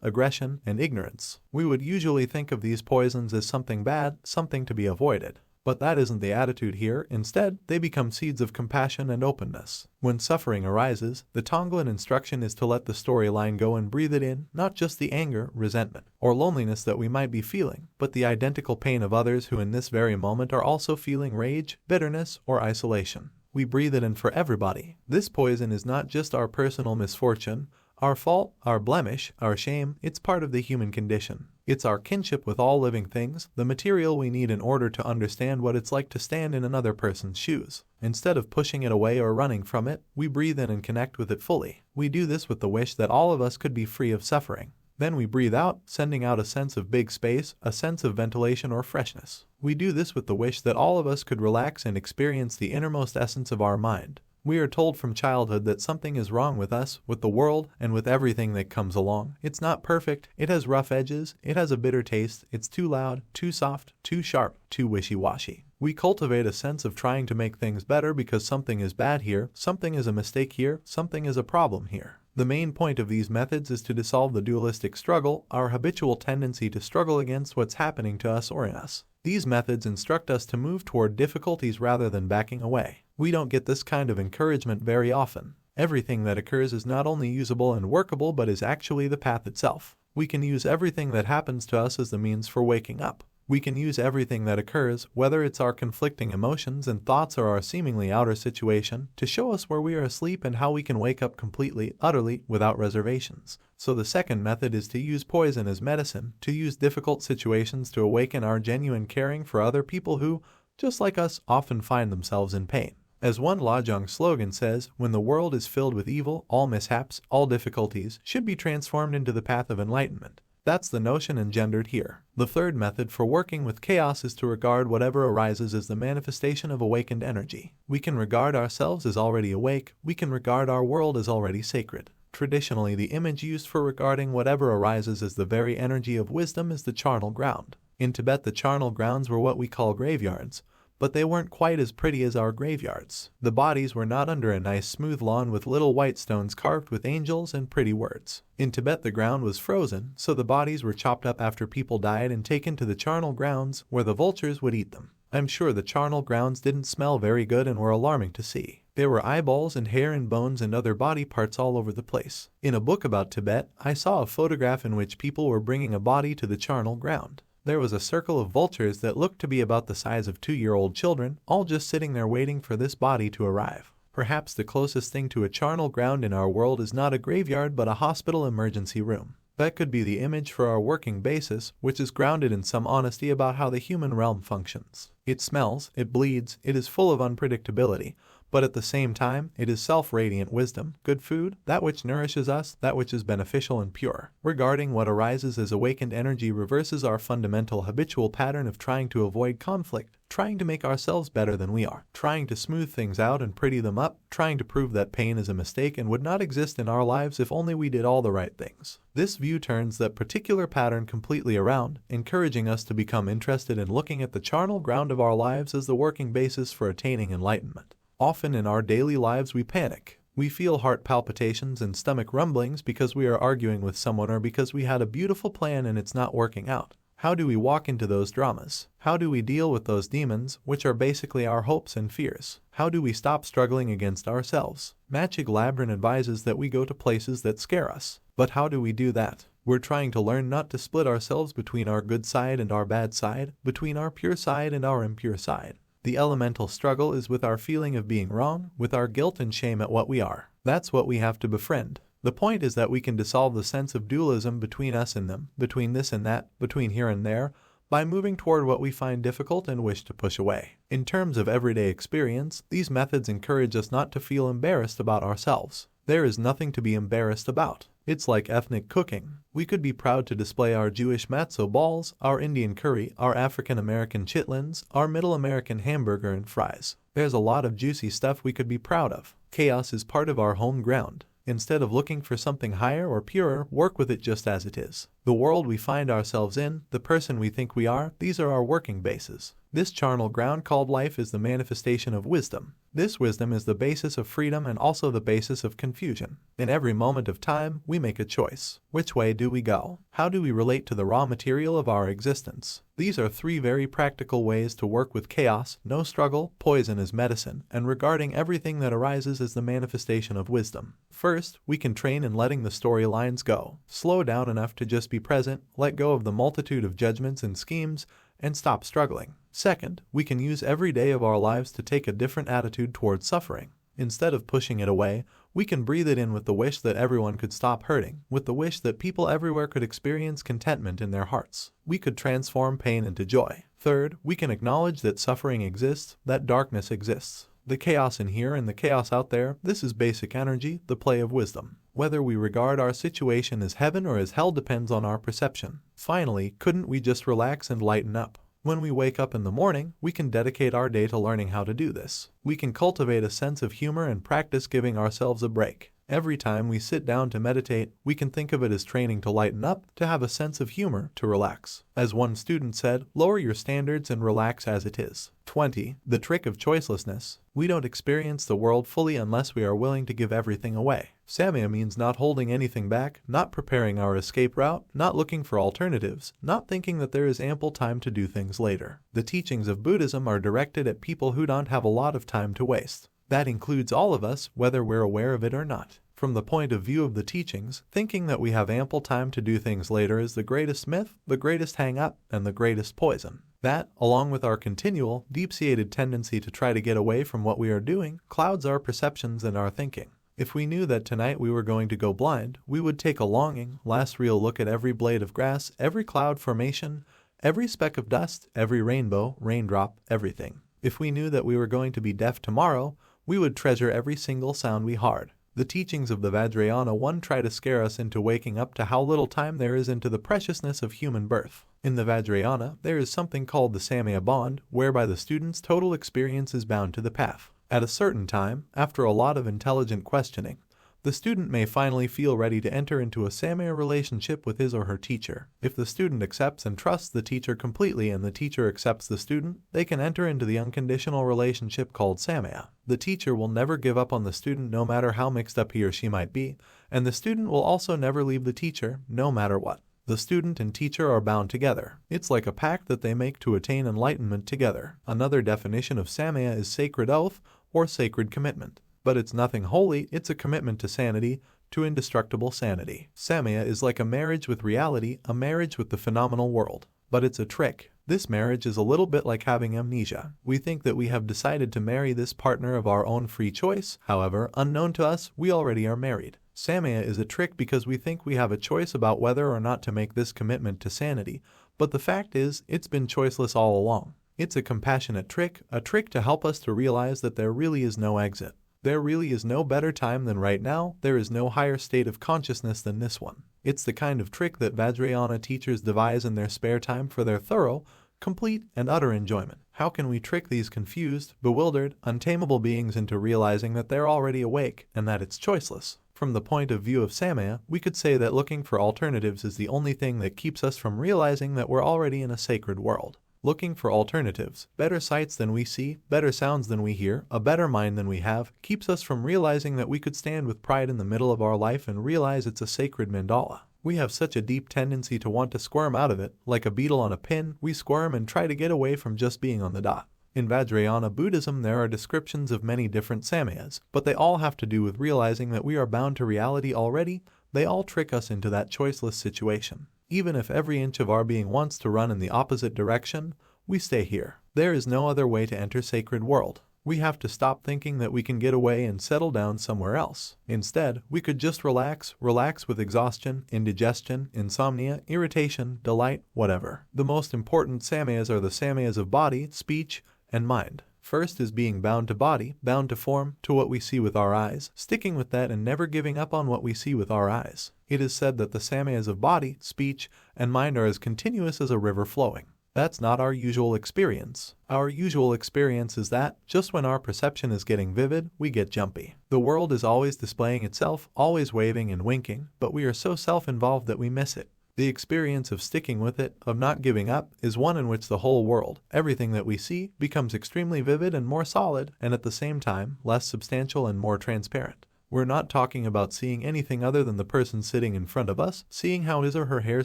aggression, and ignorance. We would usually think of these poisons as something bad, something to be avoided. But that isn't the attitude here. Instead, they become seeds of compassion and openness. When suffering arises, the Tonglen instruction is to let the storyline go and breathe it in, not just the anger, resentment, or loneliness that we might be feeling, but the identical pain of others who in this very moment are also feeling rage, bitterness, or isolation. We breathe it in for everybody. This poison is not just our personal misfortune, our fault, our blemish, our shame. It's part of the human condition. It's our kinship with all living things, the material we need in order to understand what it's like to stand in another person's shoes. Instead of pushing it away or running from it, we breathe in and connect with it fully. We do this with the wish that all of us could be free of suffering. Then we breathe out, sending out a sense of big space, a sense of ventilation or freshness. We do this with the wish that all of us could relax and experience the innermost essence of our mind. We are told from childhood that something is wrong with us, with the world, and with everything that comes along. It's not perfect, it has rough edges, it has a bitter taste, it's too loud, too soft, too sharp, too wishy-washy. We cultivate a sense of trying to make things better because something is bad here, something is a mistake here, something is a problem here. The main point of these methods is to dissolve the dualistic struggle, our habitual tendency to struggle against what's happening to us or in us. These methods instruct us to move toward difficulties rather than backing away. We don't get this kind of encouragement very often. Everything that occurs is not only usable and workable but is actually the path itself. We can use everything that happens to us as the means for waking up. We can use everything that occurs, whether it's our conflicting emotions and thoughts or our seemingly outer situation, to show us where we are asleep and how we can wake up completely, utterly, without reservations. So the second method is to use poison as medicine, to use difficult situations to awaken our genuine caring for other people who, just like us, often find themselves in pain. As one Lajong slogan says, when the world is filled with evil, all mishaps, all difficulties should be transformed into the path of enlightenment. That's the notion engendered here. The third method for working with chaos is to regard whatever arises as the manifestation of awakened energy. We can regard ourselves as already awake, we can regard our world as already sacred. Traditionally, the image used for regarding whatever arises as the very energy of wisdom is the charnel ground. In Tibet, the charnel grounds were what we call graveyards, but they weren't quite as pretty as our graveyards. The bodies were not under a nice smooth lawn with little white stones carved with angels and pretty words. In Tibet the ground was frozen, so the bodies were chopped up after people died and taken to the charnel grounds where the vultures would eat them. I'm sure the charnel grounds didn't smell very good and were alarming to see. There were eyeballs and hair and bones and other body parts all over the place. In a book about Tibet, I saw a photograph in which people were bringing a body to the charnel ground. There was a circle of vultures that looked to be about the size of 2-year-old children, all just sitting there waiting for this body to arrive. Perhaps the closest thing to a charnel ground in our world is not a graveyard but a hospital emergency room. That could be the image for our working basis, which is grounded in some honesty about how the human realm functions. It smells, it bleeds, it is full of unpredictability, but at the same time, it is self-radiant wisdom, good food, that which nourishes us, that which is beneficial and pure. Regarding what arises as awakened energy reverses our fundamental habitual pattern of trying to avoid conflict, trying to make ourselves better than we are, trying to smooth things out and pretty them up, trying to prove that pain is a mistake and would not exist in our lives if only we did all the right things. This view turns that particular pattern completely around, encouraging us to become interested in looking at the charnel ground of our lives as the working basis for attaining enlightenment. Often in our daily lives we panic. We feel heart palpitations and stomach rumblings because we are arguing with someone or because we had a beautiful plan and it's not working out. How do we walk into those dramas? How do we deal with those demons, which are basically our hopes and fears? How do we stop struggling against ourselves? Machig Labdrin advises that we go to places that scare us. But how do we do that? We're trying to learn not to split ourselves between our good side and our bad side, between our pure side and our impure side. The elemental struggle is with our feeling of being wrong, with our guilt and shame at what we are. That's what we have to befriend. The point is that we can dissolve the sense of dualism between us and them, between this and that, between here and there, by moving toward what we find difficult and wish to push away. In terms of everyday experience, these methods encourage us not to feel embarrassed about ourselves. There is nothing to be embarrassed about. It's like ethnic cooking. We could be proud to display our Jewish matzo balls, our Indian curry, our African American chitlins, our Middle American hamburger and fries. There's a lot of juicy stuff we could be proud of. Chaos is part of our home ground. Instead of looking for something higher or purer, work with it just as it is. The world we find ourselves in, the person we think we are, these are our working bases. This charnel ground called life is the manifestation of wisdom. This wisdom is the basis of freedom and also the basis of confusion. In every moment of time, we make a choice. Which way do we go? How do we relate to the raw material of our existence? These are three very practical ways to work with chaos, no struggle, poison as medicine, and regarding everything that arises as the manifestation of wisdom. First, we can train in letting the storylines go. Slow down enough to just be present, let go of the multitude of judgments and schemes, and stop struggling. Second, we can use every day of our lives to take a different attitude towards suffering. Instead of pushing it away, we can breathe it in with the wish that everyone could stop hurting, with the wish that people everywhere could experience contentment in their hearts. We could transform pain into joy. Third, we can acknowledge that suffering exists, that darkness exists. The chaos in here and the chaos out there, this is basic energy, the play of wisdom. Whether we regard our situation as heaven or as hell depends on our perception. Finally, couldn't we just relax and lighten up? When we wake up in the morning, we can dedicate our day to learning how to do this. We can cultivate a sense of humor and practice giving ourselves a break. Every time we sit down to meditate, we can think of it as training to lighten up, to have a sense of humor, to relax. As one student said, lower your standards and relax as it is. 20. The trick of choicelessness. We don't experience the world fully unless we are willing to give everything away. Samaya means not holding anything back, not preparing our escape route, not looking for alternatives, not thinking that there is ample time to do things later. The teachings of Buddhism are directed at people who don't have a lot of time to waste. That includes all of us, whether we're aware of it or not. From the point of view of the teachings, thinking that we have ample time to do things later is the greatest myth, the greatest hang-up, and the greatest poison. That, along with our continual, deep-seated tendency to try to get away from what we are doing, clouds our perceptions and our thinking. If we knew that tonight we were going to go blind, we would take a longing, last real look at every blade of grass, every cloud formation, every speck of dust, every rainbow, raindrop, everything. If we knew that we were going to be deaf tomorrow, we would treasure every single sound we heard. The teachings of the Vajrayana one try to scare us into waking up to how little time there is into the preciousness of human birth. In the Vajrayana, there is something called the Samaya bond, whereby the student's total experience is bound to the path. At a certain time, after a lot of intelligent questioning, the student may finally feel ready to enter into a Samaya relationship with his or her teacher. If the student accepts and trusts the teacher completely and the teacher accepts the student, they can enter into the unconditional relationship called Samaya. The teacher will never give up on the student no matter how mixed up he or she might be, and the student will also never leave the teacher, no matter what. The student and teacher are bound together. It's like a pact that they make to attain enlightenment together. Another definition of Samaya is sacred oath or sacred commitment. But it's nothing holy, it's a commitment to sanity, to indestructible sanity. Samaya is like a marriage with reality, a marriage with the phenomenal world. But it's a trick. This marriage is a little bit like having amnesia. We think that we have decided to marry this partner of our own free choice. However, unknown to us, we already are married. Samaya is a trick because we think we have a choice about whether or not to make this commitment to sanity. But the fact is, it's been choiceless all along. It's a compassionate trick, a trick to help us to realize that there really is no exit. There really is no better time than right now, there is no higher state of consciousness than this one. It's the kind of trick that Vajrayana teachers devise in their spare time for their thorough, complete, and utter enjoyment. How can we trick these confused, bewildered, untamable beings into realizing that they're already awake and that it's choiceless? From the point of view of Samaya, we could say that looking for alternatives is the only thing that keeps us from realizing that we're already in a sacred world. Looking for alternatives, better sights than we see, better sounds than we hear, a better mind than we have, keeps us from realizing that we could stand with pride in the middle of our life and realize it's a sacred mandala. We have such a deep tendency to want to squirm out of it. Like a beetle on a pin, we squirm and try to get away from just being on the dot. In Vajrayana Buddhism, there are descriptions of many different samayas, but they all have to do with realizing that we are bound to reality already. They all trick us into that choiceless situation. Even if every inch of our being wants to run in the opposite direction, we stay here. There is no other way to enter sacred world. We have to stop thinking that we can get away and settle down somewhere else. Instead, we could just relax with exhaustion, indigestion, insomnia, irritation, delight, whatever. The most important samayas are the samayas of body, speech, and mind. First is being bound to body, bound to form, to what we see with our eyes, sticking with that and never giving up on what we see with our eyes. It is said that the samayas of body, speech, and mind are as continuous as a river flowing. That's not our usual experience. Our usual experience is that, just when our perception is getting vivid, we get jumpy. The world is always displaying itself, always waving and winking, but we are so self-involved that we miss it. The experience of sticking with it, of not giving up, is one in which the whole world, everything that we see, becomes extremely vivid and more solid, and at the same time, less substantial and more transparent. We're not talking about seeing anything other than the person sitting in front of us, seeing how his or her hair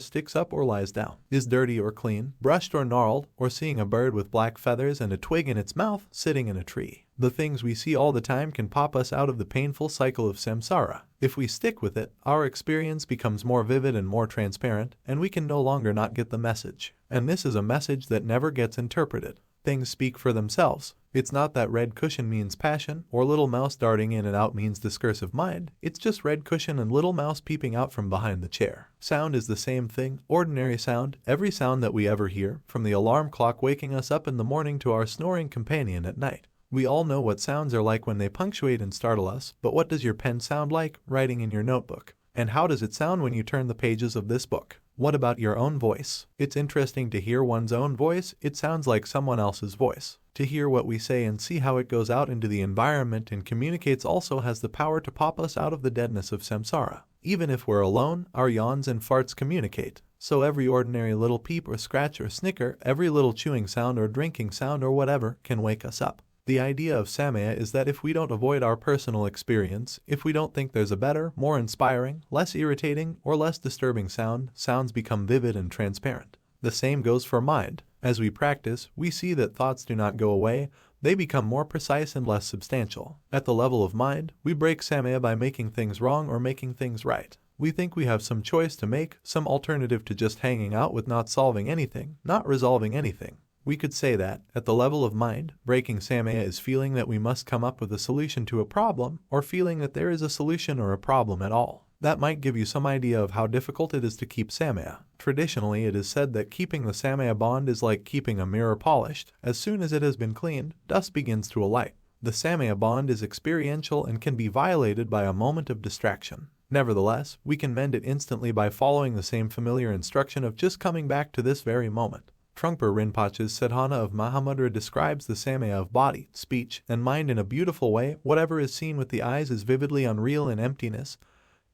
sticks up or lies down, is dirty or clean, brushed or gnarled, or seeing a bird with black feathers and a twig in its mouth sitting in a tree. The things we see all the time can pop us out of the painful cycle of samsara. If we stick with it, our experience becomes more vivid and more transparent, and we can no longer not get the message. And this is a message that never gets interpreted. Things speak for themselves. It's not that red cushion means passion, or little mouse darting in and out means discursive mind. It's just red cushion and little mouse peeping out from behind the chair. Sound is the same thing, ordinary sound, every sound that we ever hear, from the alarm clock waking us up in the morning to our snoring companion at night. We all know what sounds are like when they punctuate and startle us, but what does your pen sound like writing in your notebook? And how does it sound when you turn the pages of this book? What about your own voice? It's interesting to hear one's own voice. It sounds like someone else's voice. To hear what we say and see how it goes out into the environment and communicates also has the power to pop us out of the deadness of samsara. Even if we're alone, our yawns and farts communicate. So every ordinary little peep or scratch or snicker, every little chewing sound or drinking sound or whatever can wake us up. The idea of samaya is that if we don't avoid our personal experience, if we don't think there's a better, more inspiring, less irritating, or less disturbing sound, sounds become vivid and transparent. The same goes for mind. As we practice, we see that thoughts do not go away, they become more precise and less substantial. At the level of mind, we break samaya by making things wrong or making things right. We think we have some choice to make, some alternative to just hanging out with not solving anything, not resolving anything. We could say that, at the level of mind, breaking samaya is feeling that we must come up with a solution to a problem, or feeling that there is a solution or a problem at all. That might give you some idea of how difficult it is to keep samaya. Traditionally, it is said that keeping the samaya bond is like keeping a mirror polished. As soon as it has been cleaned, dust begins to alight. The samaya bond is experiential and can be violated by a moment of distraction. Nevertheless, we can mend it instantly by following the same familiar instruction of just coming back to this very moment. Trungpa Rinpoche's Sadhana of Mahamudra describes the samaya of body, speech, and mind in a beautiful way. Whatever is seen with the eyes is vividly unreal in emptiness,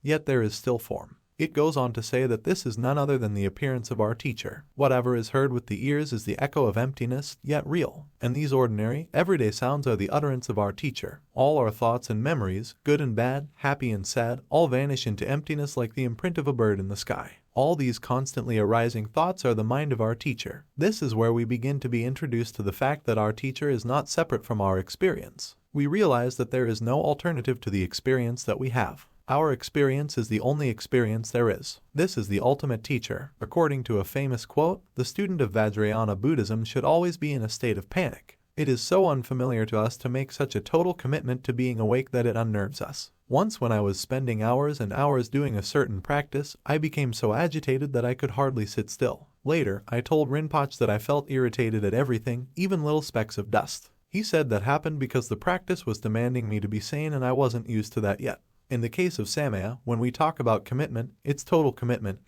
yet there is still form. It goes on to say that this is none other than the appearance of our teacher. Whatever is heard with the ears is the echo of emptiness, yet real. And these ordinary, everyday sounds are the utterance of our teacher. All our thoughts and memories, good and bad, happy and sad, all vanish into emptiness like the imprint of a bird in the sky. All these constantly arising thoughts are the mind of our teacher. This is where we begin to be introduced to the fact that our teacher is not separate from our experience. We realize that there is no alternative to the experience that we have. Our experience is the only experience there is. This is the ultimate teacher. According to a famous quote, the student of Vajrayana Buddhism should always be in a state of panic. It is so unfamiliar to us to make such a total commitment to being awake that it unnerves us. Once when I was spending hours and hours doing a certain practice, I became so agitated that I could hardly sit still. Later, I told Rinpoche that I felt irritated at everything, even little specks of dust. He said that happened because the practice was demanding me to be sane and I wasn't used to that yet. In the case of samaya, when we talk about commitment, it's total commitment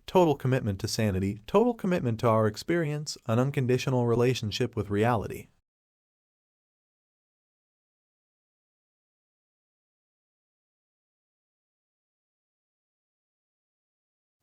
to sanity, total commitment to our experience, an unconditional relationship with reality.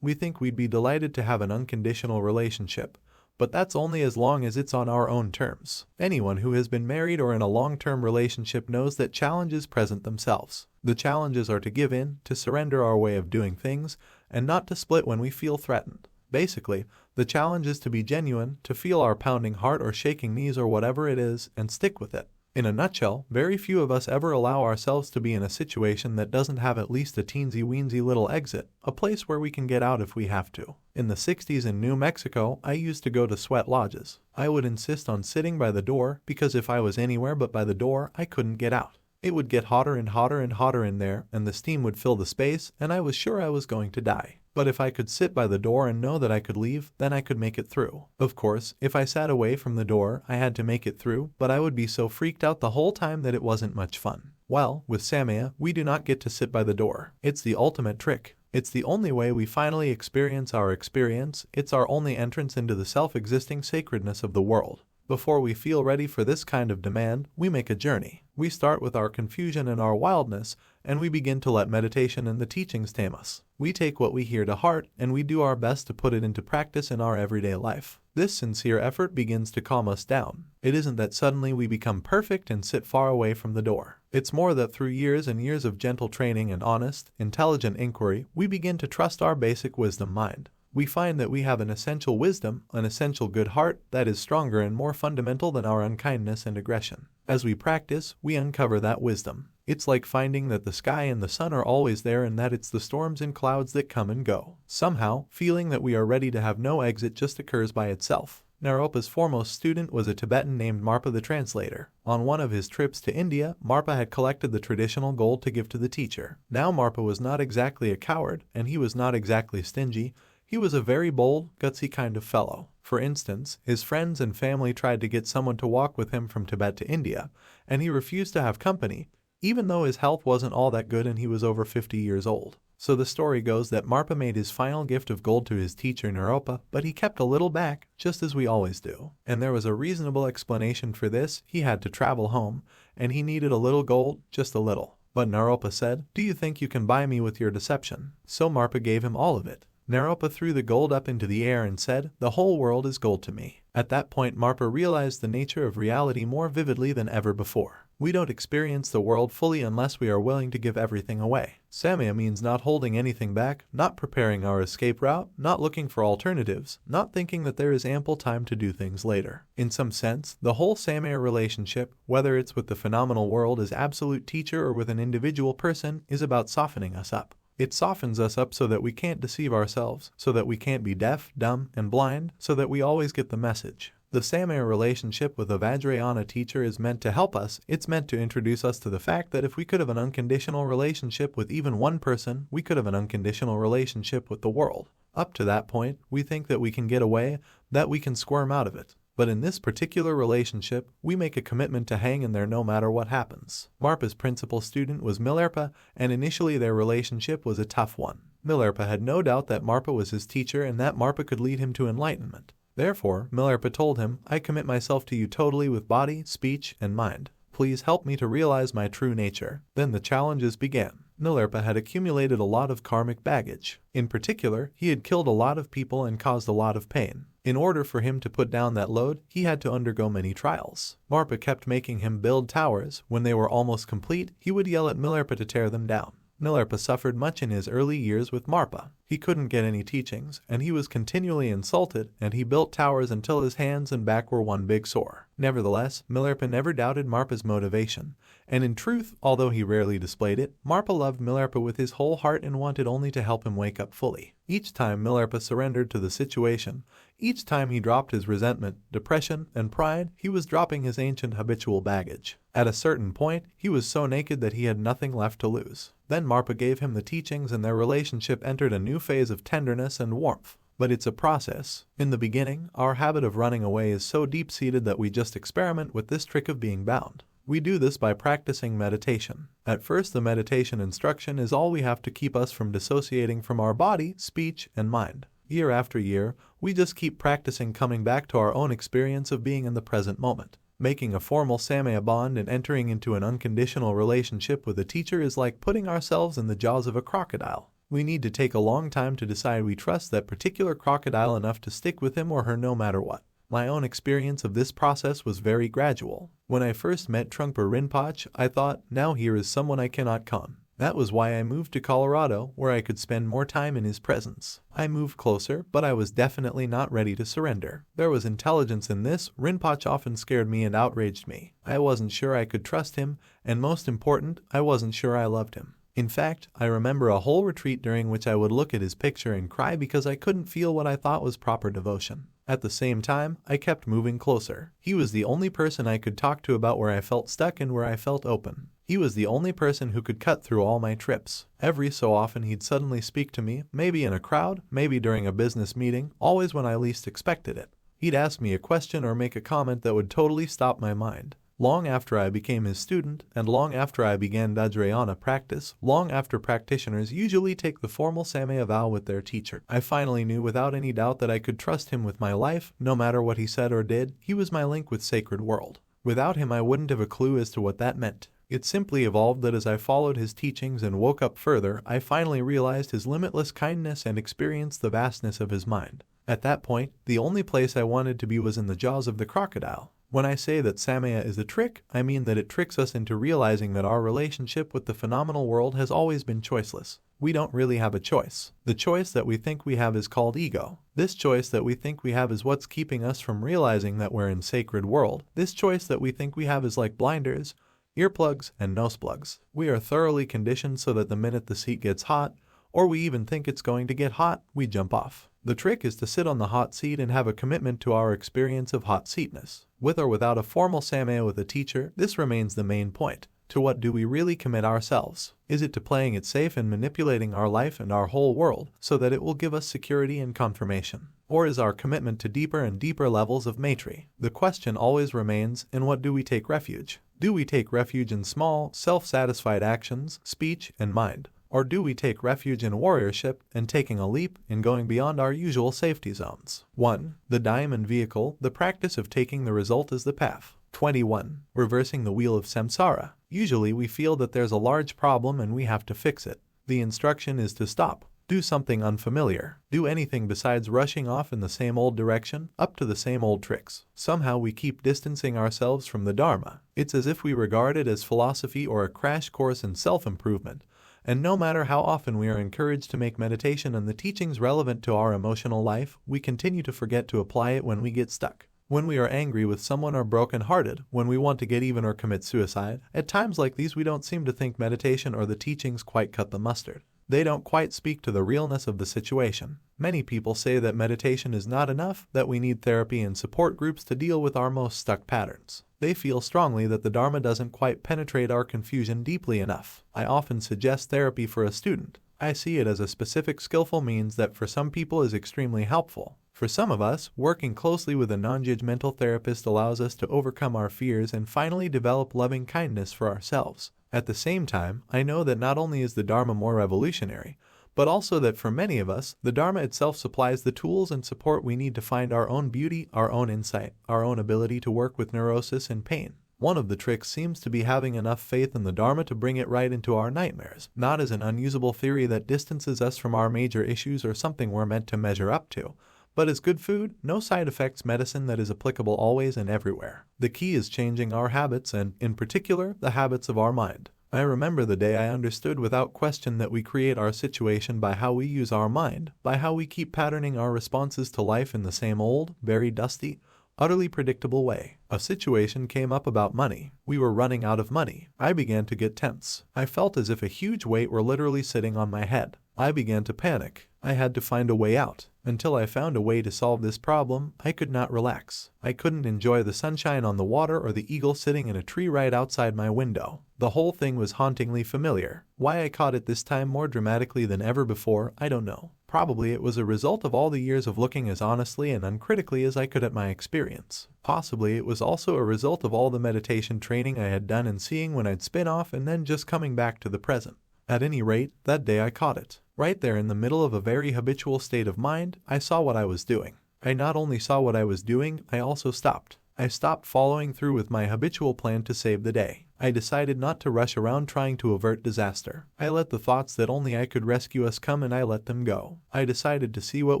We think we'd be delighted to have an unconditional relationship, but that's only as long as it's on our own terms. Anyone who has been married or in a long-term relationship knows that challenges present themselves. The challenges are to give in, to surrender our way of doing things, and not to split when we feel threatened. Basically, the challenge is to be genuine, to feel our pounding heart or shaking knees or whatever it is, and stick with it. In a nutshell, very few of us ever allow ourselves to be in a situation that doesn't have at least a teensy-weensy little exit, a place where we can get out if we have to. In the 60s in New Mexico, I used to go to sweat lodges. I would insist on sitting by the door because if I was anywhere but by the door, I couldn't get out. It would get hotter and hotter and hotter in there, and the steam would fill the space, and I was sure I was going to die. But if I could sit by the door and know that I could leave, then I could make it through. Of course, if I sat away from the door, I had to make it through, but I would be so freaked out the whole time that it wasn't much fun. Well, with Samaya, we do not get to sit by the door. It's the ultimate trick. It's the only way we finally experience our experience. It's our only entrance into the self-existing sacredness of the world. Before we feel ready for this kind of demand, we make a journey. We start with our confusion and our wildness, and we begin to let meditation and the teachings tame us. We take what we hear to heart, and we do our best to put it into practice in our everyday life. This sincere effort begins to calm us down. It isn't that suddenly we become perfect and sit far away from the door. It's more that through years and years of gentle training and honest, intelligent inquiry, we begin to trust our basic wisdom mind. We find that we have an essential wisdom, an essential good heart that is stronger and more fundamental than our unkindness and aggression. As we practice, we uncover that wisdom. It's like finding that the sky and the sun are always there and that it's the storms and clouds that come and go. Somehow, feeling that we are ready to have no exit just occurs by itself. Naropa's foremost student was a Tibetan named Marpa the translator. On one of his trips to India, Marpa had collected the traditional gold to give to the teacher. Now Marpa was not exactly a coward, and he was not exactly stingy. He was a very bold, gutsy kind of fellow. For instance, his friends and family tried to get someone to walk with him from Tibet to India, and he refused to have company, even though his health wasn't all that good and he was over 50 years old. So the story goes that Marpa made his final gift of gold to his teacher Naropa, but he kept a little back, just as we always do. And there was a reasonable explanation for this. He had to travel home, and he needed a little gold, just a little. But Naropa said, "Do you think you can buy me with your deception?" So Marpa gave him all of it. Naropa threw the gold up into the air and said, "The whole world is gold to me." At that point, Marpa realized the nature of reality more vividly than ever before. We don't experience the world fully unless we are willing to give everything away. Samaya means not holding anything back, not preparing our escape route, not looking for alternatives, not thinking that there is ample time to do things later. In some sense, the whole Samaya relationship, whether it's with the phenomenal world as absolute teacher or with an individual person, is about softening us up. It softens us up so that we can't deceive ourselves, so that we can't be deaf, dumb, and blind, so that we always get the message. The Samaya relationship with a Vajrayana teacher is meant to help us. It's meant to introduce us to the fact that if we could have an unconditional relationship with even one person, we could have an unconditional relationship with the world. Up to that point, we think that we can get away, that we can squirm out of it. But in this particular relationship, we make a commitment to hang in there no matter what happens. Marpa's principal student was Milarepa, and initially their relationship was a tough one. Milarepa had no doubt that Marpa was his teacher and that Marpa could lead him to enlightenment. Therefore, Milarepa told him, "I commit myself to you totally with body, speech, and mind. Please help me to realize my true nature." Then the challenges began. Milarepa had accumulated a lot of karmic baggage. In particular, he had killed a lot of people and caused a lot of pain. In order for him to put down that load, he had to undergo many trials. Marpa kept making him build towers. When they were almost complete, he would yell at Milarepa to tear them down. Milarepa suffered much in his early years with Marpa. He couldn't get any teachings, and he was continually insulted, and he built towers until his hands and back were one big sore. Nevertheless, Milarepa never doubted Marpa's motivation, and in truth, although he rarely displayed it, Marpa loved Milarepa with his whole heart and wanted only to help him wake up fully. Each time Milarepa surrendered to the situation, each time he dropped his resentment, depression, and pride, he was dropping his ancient habitual baggage. At a certain point, he was so naked that he had nothing left to lose. Then Marpa gave him the teachings and their relationship entered a new phase of tenderness and warmth. But it's a process. In the beginning, our habit of running away is so deep-seated that we just experiment with this trick of being bound. We do this by practicing meditation. At first, the meditation instruction is all we have to keep us from dissociating from our body, speech, and mind. Year after year, we just keep practicing coming back to our own experience of being in the present moment. Making a formal Samaya bond and entering into an unconditional relationship with a teacher is like putting ourselves in the jaws of a crocodile. We need to take a long time to decide we trust that particular crocodile enough to stick with him or her no matter what. My own experience of this process was very gradual. When I first met Trungpa Rinpoche, I thought, now here is someone I cannot con. That was why I moved to Colorado, where I could spend more time in his presence. I moved closer, but I was definitely not ready to surrender. There was intelligence in this. Rinpoche often scared me and outraged me. I wasn't sure I could trust him, and most important, I wasn't sure I loved him. In fact, I remember a whole retreat during which I would look at his picture and cry because I couldn't feel what I thought was proper devotion. At the same time, I kept moving closer. He was the only person I could talk to about where I felt stuck and where I felt open. He was the only person who could cut through all my trips. Every so often he'd suddenly speak to me, maybe in a crowd, maybe during a business meeting, always when I least expected it. He'd ask me a question or make a comment that would totally stop my mind. Long after I became his student, and long after I began Vajrayana practice, long after practitioners usually take the formal Samaya vow with their teacher, I finally knew without any doubt that I could trust him with my life, no matter what he said or did. He was my link with sacred world. Without him I wouldn't have a clue as to what that meant. It simply evolved that as I followed his teachings and woke up further, I finally realized his limitless kindness and experienced the vastness of his mind. At that point, the only place I wanted to be was in the jaws of the crocodile. When I say that Samaya is a trick, I mean that it tricks us into realizing that our relationship with the phenomenal world has always been choiceless. We don't really have a choice. The choice that we think we have is called ego. This choice that we think we have is what's keeping us from realizing that we're in sacred world. This choice that we think we have is like blinders, earplugs, and nose plugs. We are thoroughly conditioned so that the minute the seat gets hot, or we even think it's going to get hot, we jump off. The trick is to sit on the hot seat and have a commitment to our experience of hot seatness. With or without a formal Samaya with a teacher, this remains the main point. To what do we really commit ourselves? Is it to playing it safe and manipulating our life and our whole world so that it will give us security and confirmation? Or is our commitment to deeper and deeper levels of maitri? The question always remains, in what do we take refuge? Do we take refuge in small, self-satisfied actions, speech, and mind? Or do we take refuge in warriorship and taking a leap in going beyond our usual safety zones? 1. The diamond vehicle, the practice of taking the result as the path. 21. Reversing the wheel of samsara. Usually we feel that there's a large problem and we have to fix it. The instruction is to stop. Do something unfamiliar. Do anything besides rushing off in the same old direction, up to the same old tricks. Somehow we keep distancing ourselves from the Dharma. It's as if we regard it as philosophy or a crash course in self-improvement. And no matter how often we are encouraged to make meditation and the teachings relevant to our emotional life, we continue to forget to apply it when we get stuck. When we are angry with someone or broken-hearted, when we want to get even or commit suicide, at times like these we don't seem to think meditation or the teachings quite cut the mustard. They don't quite speak to the realness of the situation. Many people say that meditation is not enough, that we need therapy and support groups to deal with our most stuck patterns. They feel strongly that the Dharma doesn't quite penetrate our confusion deeply enough. I often suggest therapy for a student. I see it as a specific skillful means that for some people is extremely helpful. For some of us, working closely with a non-judgmental therapist allows us to overcome our fears and finally develop loving kindness for ourselves. At the same time, I know that not only is the Dharma more revolutionary, but also that for many of us, the Dharma itself supplies the tools and support we need to find our own beauty, our own insight, our own ability to work with neurosis and pain. One of the tricks seems to be having enough faith in the Dharma to bring it right into our nightmares, not as an unusable theory that distances us from our major issues or something we're meant to measure up to, but as good food, no side effects medicine that is applicable always and everywhere. The key is changing our habits and, in particular, the habits of our mind. I remember the day I understood without question that we create our situation by how we use our mind, by how we keep patterning our responses to life in the same old, very dusty, utterly predictable way. A situation came up about money. We were running out of money. I began to get tense. I felt as if a huge weight were literally sitting on my head. I began to panic. I had to find a way out. Until I found a way to solve this problem, I could not relax. I couldn't enjoy the sunshine on the water or the eagle sitting in a tree right outside my window. The whole thing was hauntingly familiar. Why I caught it this time more dramatically than ever before, I don't know. Probably it was a result of all the years of looking as honestly and uncritically as I could at my experience. Possibly it was also a result of all the meditation training I had done and seeing when I'd spin off and then just coming back to the present. At any rate, that day I caught it. Right there in the middle of a very habitual state of mind, I saw what I was doing. I not only saw what I was doing, I also stopped. I stopped following through with my habitual plan to save the day. I decided not to rush around trying to avert disaster. I let the thoughts that only I could rescue us come and I let them go. I decided to see what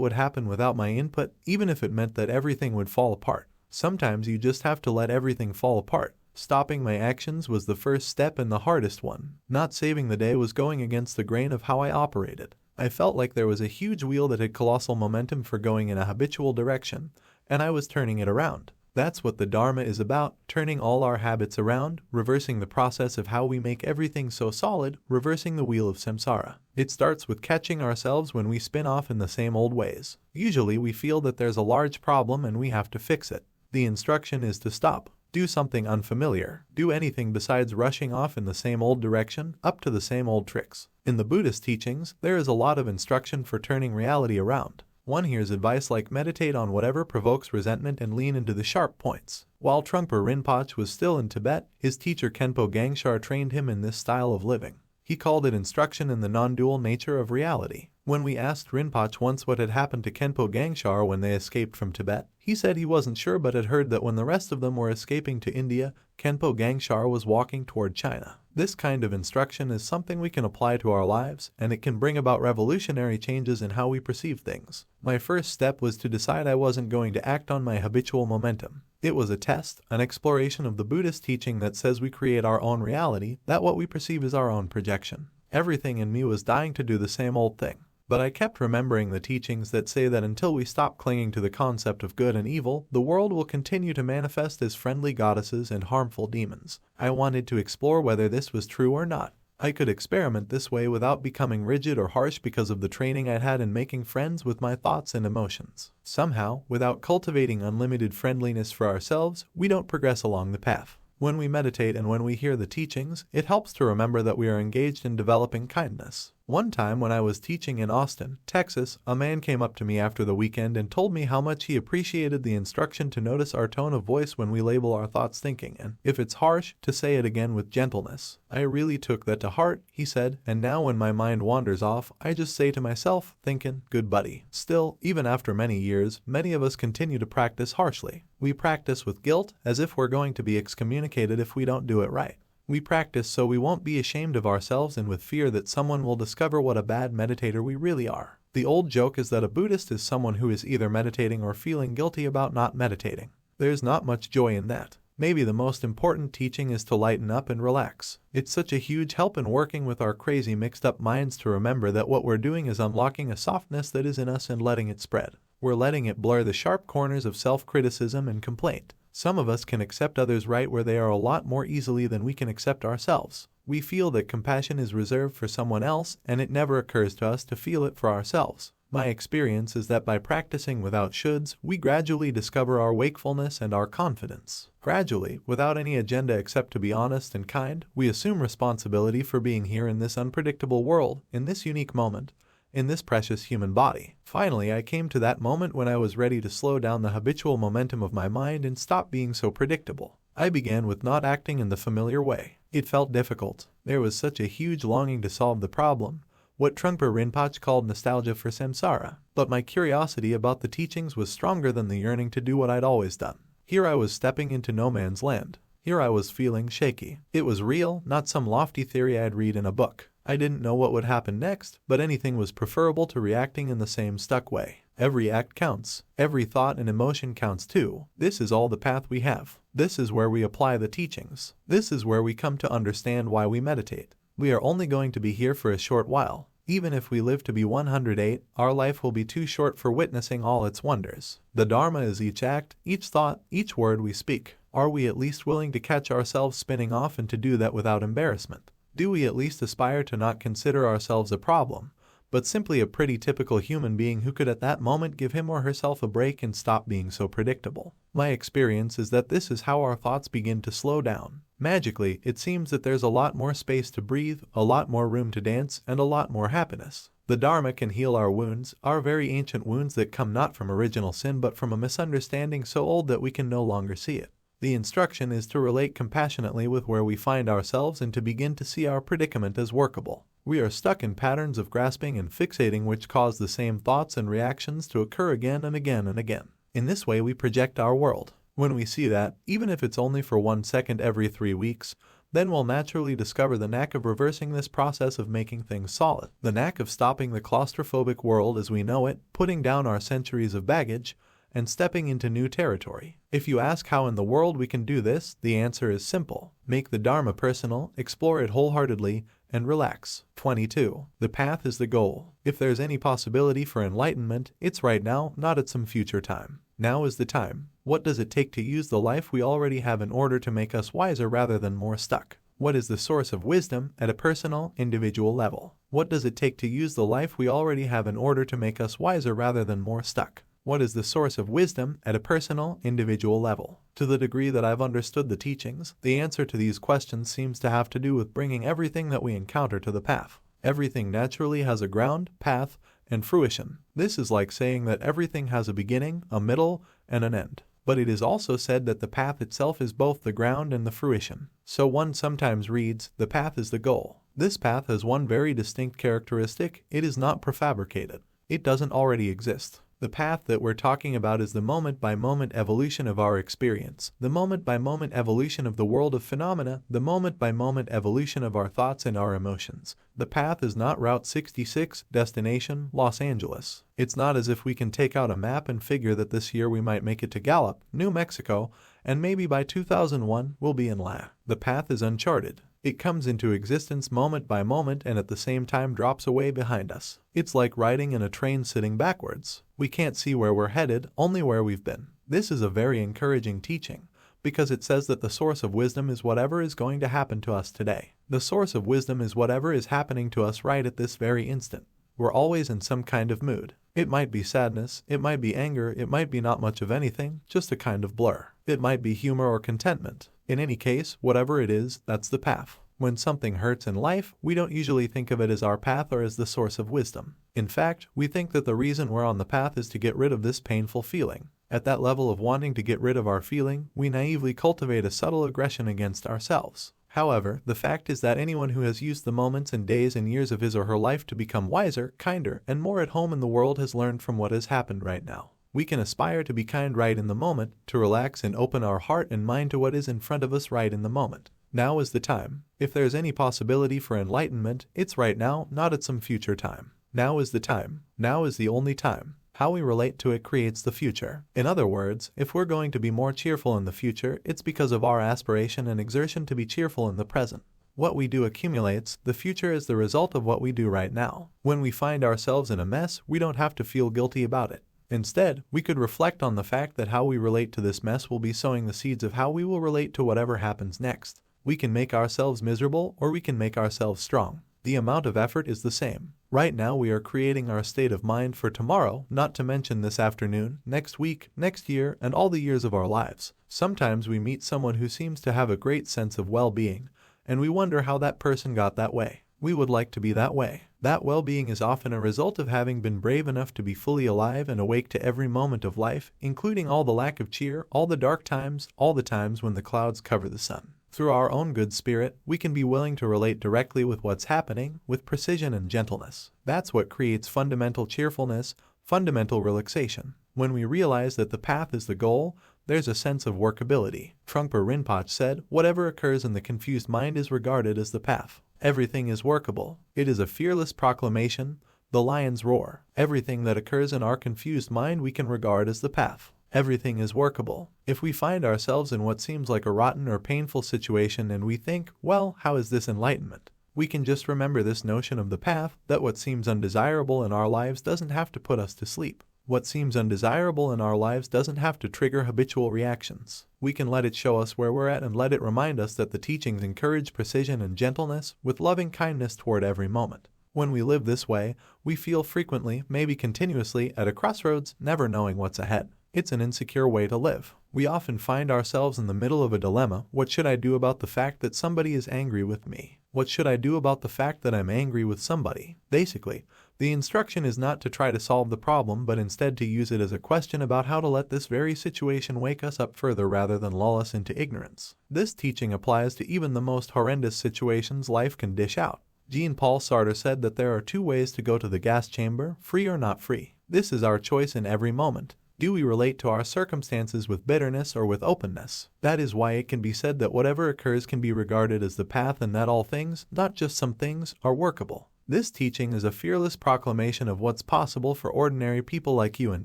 would happen without my input, even if it meant that everything would fall apart. Sometimes you just have to let everything fall apart. Stopping my actions was the first step and the hardest one. Not saving the day was going against the grain of how I operated. I felt like there was a huge wheel that had colossal momentum for going in a habitual direction, and I was turning it around. That's what the Dharma is about, turning all our habits around, reversing the process of how we make everything so solid, reversing the wheel of samsara. It starts with catching ourselves when we spin off in the same old ways. Usually we feel that there's a large problem and we have to fix it. The instruction is to stop. Do something unfamiliar. Do anything besides rushing off in the same old direction, up to the same old tricks. In the Buddhist teachings, there is a lot of instruction for turning reality around. One hears advice like meditate on whatever provokes resentment and lean into the sharp points. While Trungpa Rinpoche was still in Tibet, his teacher Khenpo Gangshar trained him in this style of living. He called it instruction in the non-dual nature of reality. When we asked Rinpoche once what had happened to Khenpo Gangshar when they escaped from Tibet, he said he wasn't sure but had heard that when the rest of them were escaping to India, Khenpo Gangshar was walking toward China. This kind of instruction is something we can apply to our lives, and it can bring about revolutionary changes in how we perceive things. My first step was to decide I wasn't going to act on my habitual momentum. It was a test, an exploration of the Buddhist teaching that says we create our own reality, that what we perceive is our own projection. Everything in me was dying to do the same old thing. But I kept remembering the teachings that say that until we stop clinging to the concept of good and evil, the world will continue to manifest as friendly goddesses and harmful demons. I wanted to explore whether this was true or not. I could experiment this way without becoming rigid or harsh because of the training I'd had in making friends with my thoughts and emotions. Somehow, without cultivating unlimited friendliness for ourselves, we don't progress along the path. When we meditate and when we hear the teachings, it helps to remember that we are engaged in developing kindness. One time when I was teaching in Austin, Texas, a man came up to me after the weekend and told me how much he appreciated the instruction to notice our tone of voice when we label our thoughts thinking, and if it's harsh, to say it again with gentleness. I really took that to heart, he said, and now when my mind wanders off, I just say to myself, thinking, good buddy. Still, even after many years, many of us continue to practice harshly. We practice with guilt, as if we're going to be excommunicated if we don't do it right. We practice so we won't be ashamed of ourselves and with fear that someone will discover what a bad meditator we really are. The old joke is that a Buddhist is someone who is either meditating or feeling guilty about not meditating. There's not much joy in that. Maybe the most important teaching is to lighten up and relax. It's such a huge help in working with our crazy mixed up minds to remember that what we're doing is unlocking a softness that is in us and letting it spread. We're letting it blur the sharp corners of self-criticism and complaint. Some of us can accept others right where they are a lot more easily than we can accept ourselves. We feel that compassion is reserved for someone else, and it never occurs to us to feel it for ourselves. My experience is that by practicing without shoulds, we gradually discover our wakefulness and our confidence. Gradually, without any agenda except to be honest and kind, we assume responsibility for being here in this unpredictable world, in this unique moment, in this precious human body. Finally, I came to that moment when I was ready to slow down the habitual momentum of my mind and stop being so predictable. I began with not acting in the familiar way. It felt difficult. There was such a huge longing to solve the problem, what Trungpa Rinpoche called nostalgia for samsara. But my curiosity about the teachings was stronger than the yearning to do what I'd always done. Here I was stepping into no man's land. Here I was feeling shaky. It was real, not some lofty theory I'd read in a book. I didn't know what would happen next, but anything was preferable to reacting in the same stuck way. Every act counts. Every thought and emotion counts too. This is all the path we have. This is where we apply the teachings. This is where we come to understand why we meditate. We are only going to be here for a short while. Even if we live to be 108, our life will be too short for witnessing all its wonders. The Dharma is each act, each thought, each word we speak. Are we at least willing to catch ourselves spinning off and to do that without embarrassment? Do we at least aspire to not consider ourselves a problem, but simply a pretty typical human being who could at that moment give him or herself a break and stop being so predictable? My experience is that this is how our thoughts begin to slow down. Magically, it seems that there's a lot more space to breathe, a lot more room to dance, and a lot more happiness. The Dharma can heal our wounds, our very ancient wounds that come not from original sin but from a misunderstanding so old that we can no longer see it. The instruction is to relate compassionately with where we find ourselves and to begin to see our predicament as workable. We are stuck in patterns of grasping and fixating which cause the same thoughts and reactions to occur again and again and again. In this way we project our world. When we see that, even if it's only for 1 second every 3 weeks, then we'll naturally discover the knack of reversing this process of making things solid. The knack of stopping the claustrophobic world as we know it, putting down our centuries of baggage, and stepping into new territory. If you ask how in the world we can do this, the answer is simple. Make the Dharma personal, explore it wholeheartedly, and relax. 22. The path is the goal. If there's any possibility for enlightenment, it's right now, not at some future time. Now is the time. What does it take to use the life we already have in order to make us wiser rather than more stuck? What is the source of wisdom at a personal, individual level? What does it take to use the life we already have in order to make us wiser rather than more stuck? What is the source of wisdom at a personal, individual level? To the degree that I've understood the teachings, the answer to these questions seems to have to do with bringing everything that we encounter to the path. Everything naturally has a ground, path, and fruition. This is like saying that everything has a beginning, a middle, and an end. But it is also said that the path itself is both the ground and the fruition. So one sometimes reads, the path is the goal. This path has one very distinct characteristic: it is not prefabricated. It doesn't already exist. The path that we're talking about is the moment-by-moment evolution of our experience, the moment-by-moment evolution of the world of phenomena, the moment-by-moment evolution of our thoughts and our emotions. The path is not Route 66, destination, Los Angeles. It's not as if we can take out a map and figure that this year we might make it to Gallup, New Mexico, and maybe by 2001 we'll be in La. The path is uncharted. It comes into existence moment by moment and at the same time drops away behind us. It's like riding in a train sitting backwards. We can't see where we're headed, only where we've been. This is a very encouraging teaching, because it says that the source of wisdom is whatever is going to happen to us today. The source of wisdom is whatever is happening to us right at this very instant. We're always in some kind of mood. It might be sadness, it might be anger, it might be not much of anything, just a kind of blur. It might be humor or contentment. In any case, whatever it is, that's the path. When something hurts in life, we don't usually think of it as our path or as the source of wisdom. In fact, we think that the reason we're on the path is to get rid of this painful feeling. At that level of wanting to get rid of our feeling, we naively cultivate a subtle aggression against ourselves. However, the fact is that anyone who has used the moments and days and years of his or her life to become wiser, kinder, and more at home in the world has learned from what has happened right now. We can aspire to be kind right in the moment, to relax and open our heart and mind to what is in front of us right in the moment. Now is the time. If there's any possibility for enlightenment, it's right now, not at some future time. Now is the time. Now is the only time. How we relate to it creates the future. In other words, if we're going to be more cheerful in the future, it's because of our aspiration and exertion to be cheerful in the present. What we do accumulates. The future is the result of what we do right now. When we find ourselves in a mess, we don't have to feel guilty about it. Instead, we could reflect on the fact that how we relate to this mess will be sowing the seeds of how we will relate to whatever happens next. We can make ourselves miserable or we can make ourselves strong. The amount of effort is the same. Right now we are creating our state of mind for tomorrow, not to mention this afternoon, next week, next year, and all the years of our lives. Sometimes we meet someone who seems to have a great sense of well-being, and we wonder how that person got that way. We would like to be that way. That well-being is often a result of having been brave enough to be fully alive and awake to every moment of life, including all the lack of cheer, all the dark times, all the times when the clouds cover the sun. Through our own good spirit, we can be willing to relate directly with what's happening, with precision and gentleness. That's what creates fundamental cheerfulness, fundamental relaxation. When we realize that the path is the goal, there's a sense of workability. Trungpa Rinpoche said, whatever occurs in the confused mind is regarded as the path. Everything is workable. It is a fearless proclamation, the lion's roar. Everything that occurs in our confused mind we can regard as the path. Everything is workable. If we find ourselves in what seems like a rotten or painful situation and we think, well, how is this enlightenment? We can just remember this notion of the path, that what seems undesirable in our lives doesn't have to put us to sleep. What seems undesirable in our lives doesn't have to trigger habitual reactions. We can let it show us where we're at and let it remind us that the teachings encourage precision and gentleness with loving kindness toward every moment. When we live this way, we feel frequently, maybe continuously, at a crossroads, never knowing what's ahead. It's an insecure way to live. We often find ourselves in the middle of a dilemma. What should I do about the fact that somebody is angry with me? What should I do about the fact that I'm angry with somebody? Basically, the instruction is not to try to solve the problem, but instead to use it as a question about how to let this very situation wake us up further rather than lull us into ignorance. This teaching applies to even the most horrendous situations life can dish out. Jean-Paul Sartre said that there are two ways to go to the gas chamber, free or not free. This is our choice in every moment. Do we relate to our circumstances with bitterness or with openness? That is why it can be said that whatever occurs can be regarded as the path and that all things, not just some things, are workable. This teaching is a fearless proclamation of what's possible for ordinary people like you and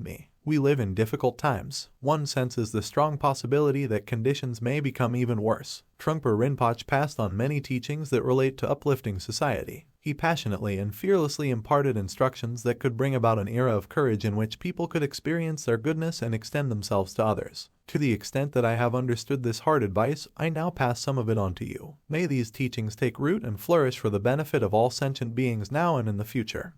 me. We live in difficult times. One senses the strong possibility that conditions may become even worse. Trungpa Rinpoche passed on many teachings that relate to uplifting society. He passionately and fearlessly imparted instructions that could bring about an era of courage in which people could experience their goodness and extend themselves to others. To the extent that I have understood this hard advice, I now pass some of it on to you. May these teachings take root and flourish for the benefit of all sentient beings now and in the future.